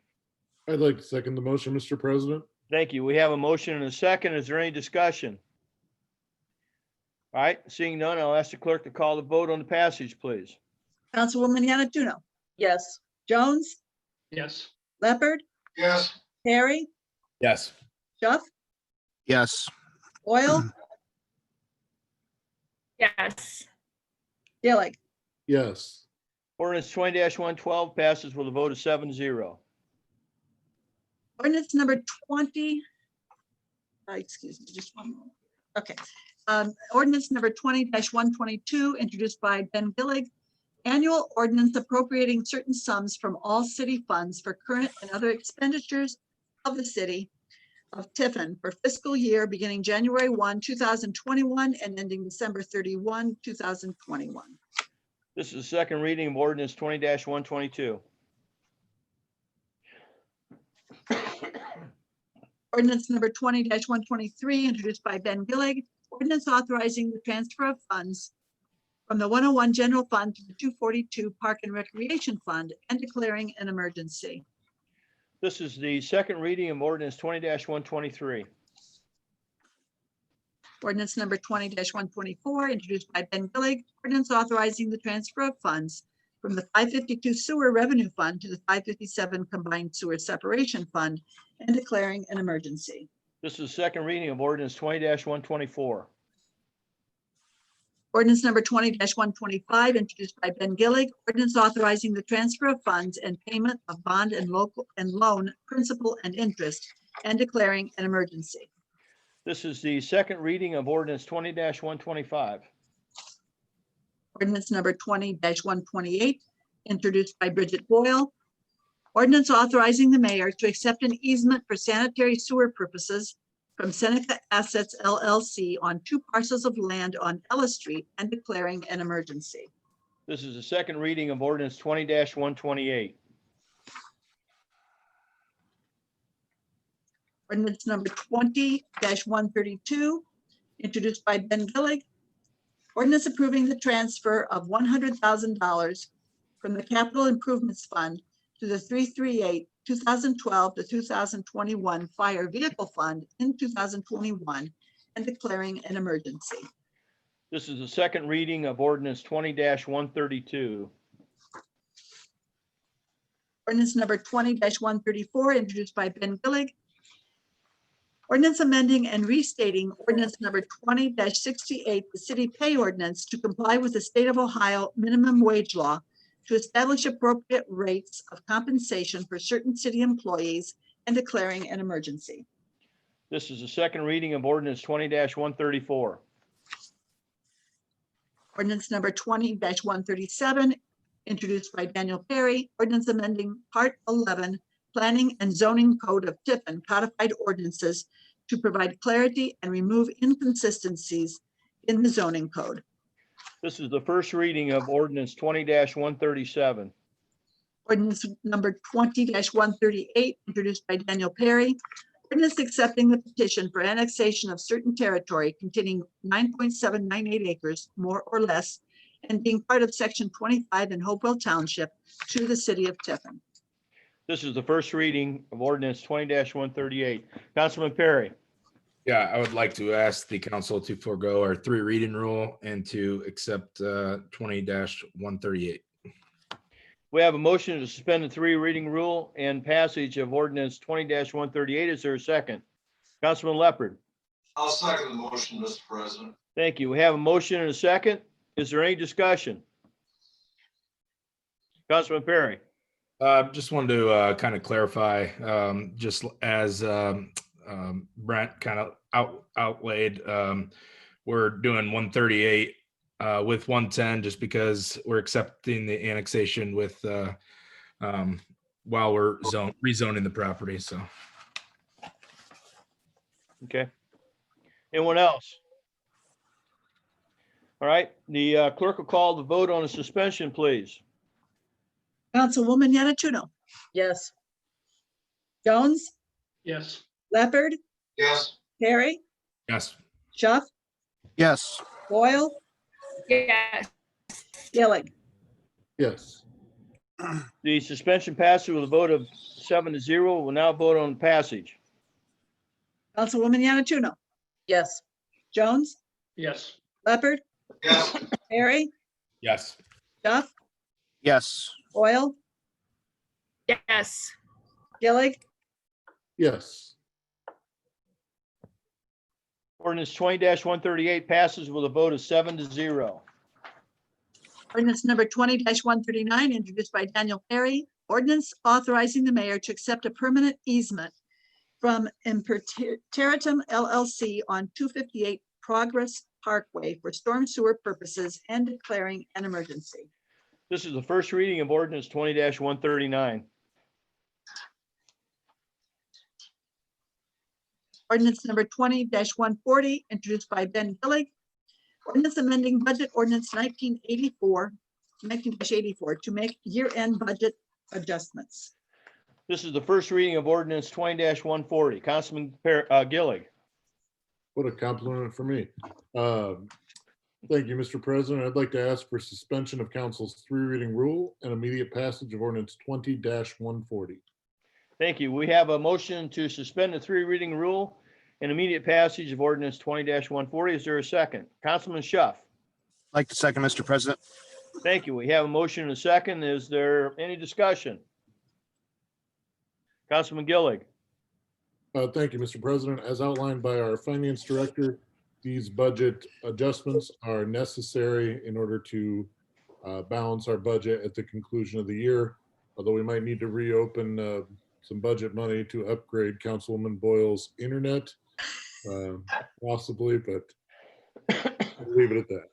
I'd like to second the motion, Mr. President. Thank you. We have a motion and a second. Is there any discussion? All right, seeing none, I'll ask the clerk to call the vote on the passage, please. Councilwoman Yanatuno, Yes. Jones, Yes. Lepard, Yes. Perry, Yes. Duff, Yes. Boyle, Yes. Gillig. Yes. Ordinance 20-112 passes with a vote of 7-0. Ordinance number 20. Excuse me, just one moment. Okay. Ordinance number 20-122, introduced by Ben Gillig. Annual ordinance appropriating certain sums from all city funds for current and other expenditures of the city of Tiffin for fiscal year beginning January 1, 2021 and ending December 31, 2021. This is the second reading of ordinance 20-122. Ordinance number 20-123, introduced by Ben Gillig. Ordinance authorizing the transfer of funds from the 101 General Fund to the 242 Park and Recreation Fund and declaring an emergency. This is the second reading of ordinance 20-123. Ordinance number 20-124, introduced by Ben Gillig. Ordinance authorizing the transfer of funds from the 552 Sewer Revenue Fund to the 557 Combined Sewer Separation Fund and declaring an emergency. This is the second reading of ordinance 20-124. Ordinance number 20-125, introduced by Ben Gillig. Ordinance authorizing the transfer of funds and payment of bond and loan principal and interest and declaring an emergency. This is the second reading of ordinance 20-125. Ordinance number 20-128, introduced by Bridget Boyle. Ordinance authorizing the mayor to accept an easement for sanitary sewer purposes from Seneca Assets LLC on 2 parcels of land on Ellis Street and declaring an emergency. This is the second reading of ordinance 20-128. Ordinance number 20-132, introduced by Ben Gillig. Ordinance approving the transfer of $100,000 from the Capital Improvements Fund to the 338 2012 to 2021 Fire Vehicle Fund in 2021 and declaring an emergency. This is the second reading of ordinance 20-132. Ordinance number 20-134, introduced by Ben Gillig. Ordinance amending and restating ordinance number 20-68, the city pay ordinance to comply with the state of Ohio minimum wage law to establish appropriate rates of compensation for certain city employees and declaring an emergency. This is the second reading of ordinance 20-134. Ordinance number 20-137, introduced by Daniel Perry. Ordinance amending Part 11, Planning and Zoning Code of Tiffin codified ordinances to provide clarity and remove inconsistencies in the zoning code. This is the first reading of ordinance 20-137. Ordinance number 20-138, introduced by Daniel Perry. Ordinance accepting the petition for annexation of certain territory containing 9.798 acres, more or less, and being part of section 25 in Hopewell Township to the city of Tiffin. This is the first reading of ordinance 20-138. Councilman Perry. Yeah, I would like to ask the council to forego our 3 reading rule and to accept 20-138. We have a motion to suspend the 3 reading rule and passage of ordinance 20-138. Is there a second? Councilman Lepard. I'll second the motion, Mr. President. Thank you. We have a motion and a second. Is there any discussion? Councilman Perry. Just wanted to kind of clarify, just as Brent kind of outlaid, we're doing 138 with 110 just because we're accepting the annexation with while we're rezoning the property. So, Okay. Anyone else? All right. The clerk will call the vote on the suspension, please. Councilwoman Yanatuno, Yes. Jones, Yes. Lepard, Yes. Perry, yes. Schuff, Yes. Boyle, Yes. Gillig. Yes. The suspension passes with a vote of 7-0. We'll now vote on passage. Councilwoman Yanatuno, Yes. Jones, Yes. Lepard, Yes. Perry, Yes. Schuff, Yes. Boyle, Yes. Gillig, Yes. Ordinance 20-138 passes with a vote of 7-0. ordinance number 20-139, introduced by Daniel Perry. Ordinance authorizing the mayor to accept a permanent easement from Imperterritum LLC on 258 Progress Parkway for storm sewer purposes and declaring an emergency. This is the first reading of ordinance 20-139. Ordinance number 20-140, introduced by Ben Gillig. Ordinance amending budget ordinance 1984 to make year-end budget adjustments. This is the first reading of ordinance 20-140. Councilman Gillig. What a compliment for me. Thank you, Mr. President. I'd like to ask for suspension of council's 3 reading rule and immediate passage of ordinance 20-140. Thank you. We have a motion to suspend the 3 reading rule and immediate passage of ordinance 20-140. Is there a second? Councilman Schuff. I'd like to second, Mr. President. Thank you. We have a motion and a second. Is there any discussion? Councilman Gillig. Thank you, Mr. President. As outlined by our finance director, these budget adjustments are necessary in order to balance our budget at the conclusion of the year. Although we might need to reopen some budget money to upgrade Councilwoman Boyle's internet, possibly, but I'll leave it at that.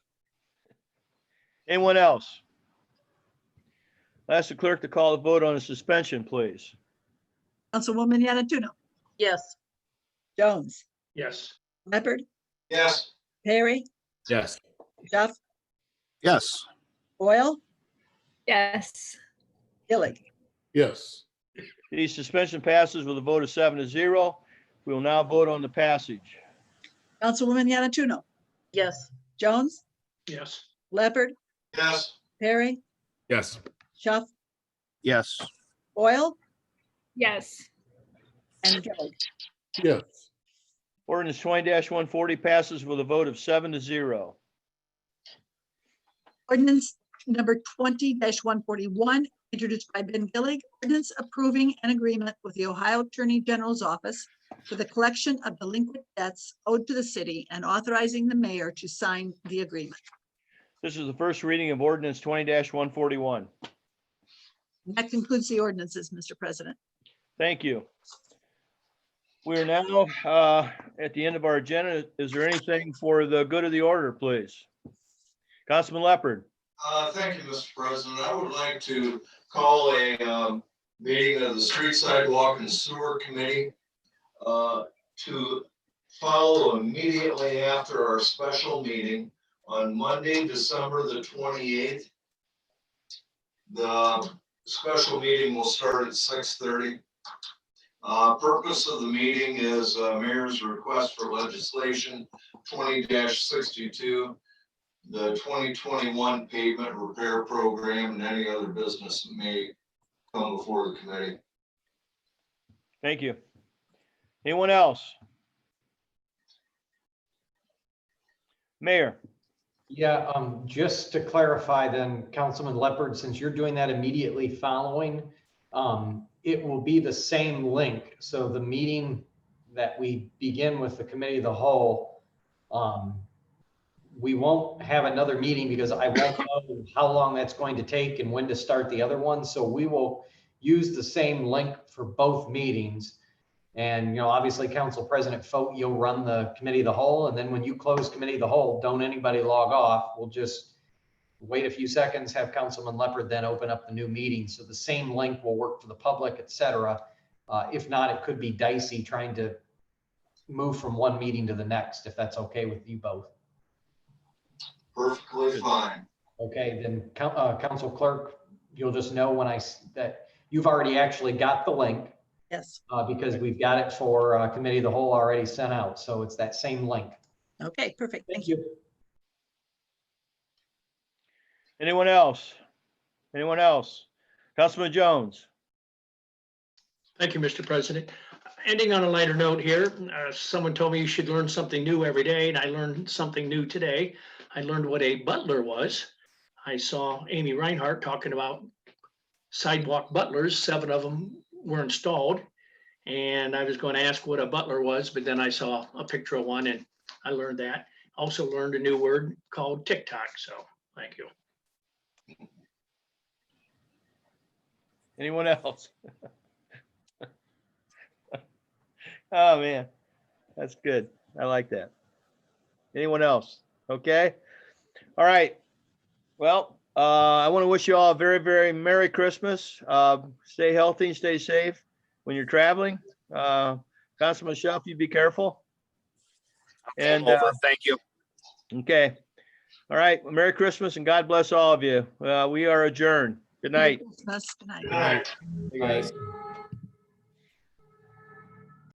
Anyone else? I'll ask the clerk to call the vote on the suspension, please. Councilwoman Yanatuno, Yes. Jones, Yes. Leopard, Yes. Perry, Yes. Duff, Yes. Boyle, Yes. Gillig. Yes. The suspension passes with a vote of 7-0. We will now vote on the passage. Councilwoman Yanatuno, Yes. Jones, Yes. Leopard, Yes. Perry, Yes. Shuff, Yes. Boyle, Yes. and Gillig. Yes. Ordinance 20-140 passes with a vote of 7-0. Ordinance number 20-141, introduced by Ben Gillig, ordinance approving an agreement with the Ohio Attorney General's Office for the collection of delinquent debts owed to the city and authorizing the mayor to sign the agreement. This is the first reading of ordinance 20-141. That concludes the ordinances, Mr. President. Thank you. We are now at the end of our agenda. Is there anything for the good of the order, please? Councilman Lepard. Thank you, Mr. President. I would like to call a meeting of the Street Sidewalk and Sewer Committee to follow immediately after our special meeting on Monday, December the 28th. The special meeting will start at 6:30. Purpose of the meeting is mayor's request for legislation 20-62, the 2021 pavement repair program, and any other business that may come before the committee. Thank you. Anyone else? Mayor. Yeah, just to clarify then, Councilman Lepard, since you're doing that immediately following, it will be the same link. So the meeting that we begin with the committee of the whole, we won't have another meeting because I won't know how long that's going to take and when to start the other one. So we will use the same link for both meetings. And, you know, obviously Council President Fote, you'll run the committee of the whole. And then when you close committee of the whole, don't anybody log off. We'll just wait a few seconds, have Councilman Lepard then open up the new meeting. So the same link will work for the public, et cetera. If not, it could be dicey trying to move from one meeting to the next, if that's okay with you both. Perfectly fine. Okay, then Council Clerk, you'll just know when that you've already actually got the link. Yes. Because we've got it for committee of the whole already sent out. So it's that same link. Okay, perfect. Thank you. Anyone else? Anyone else? Councilman Jones. Thank you, Mr. President. Ending on a lighter note here, someone told me you should learn something new every day, and I learned something new today. I learned what a butler was. I saw Amy Reinhart talking about sidewalk butlers. 7 of them were installed. And I was going to ask what a butler was, but then I saw a picture of one and I learned that. Also learned a new word called TikTok. So thank you. Anyone else? Oh, man, that's good. I like that. Anyone else? Okay. All right. Well, I want to wish you all a very, very Merry Christmas. Stay healthy and stay safe when you're traveling. Councilman Shuff, you be careful. And Thank you. okay. All right. Well, Merry Christmas and God bless all of you. We are adjourned. Good night. Merry Christmas. Good night. Good night. Hey, guys.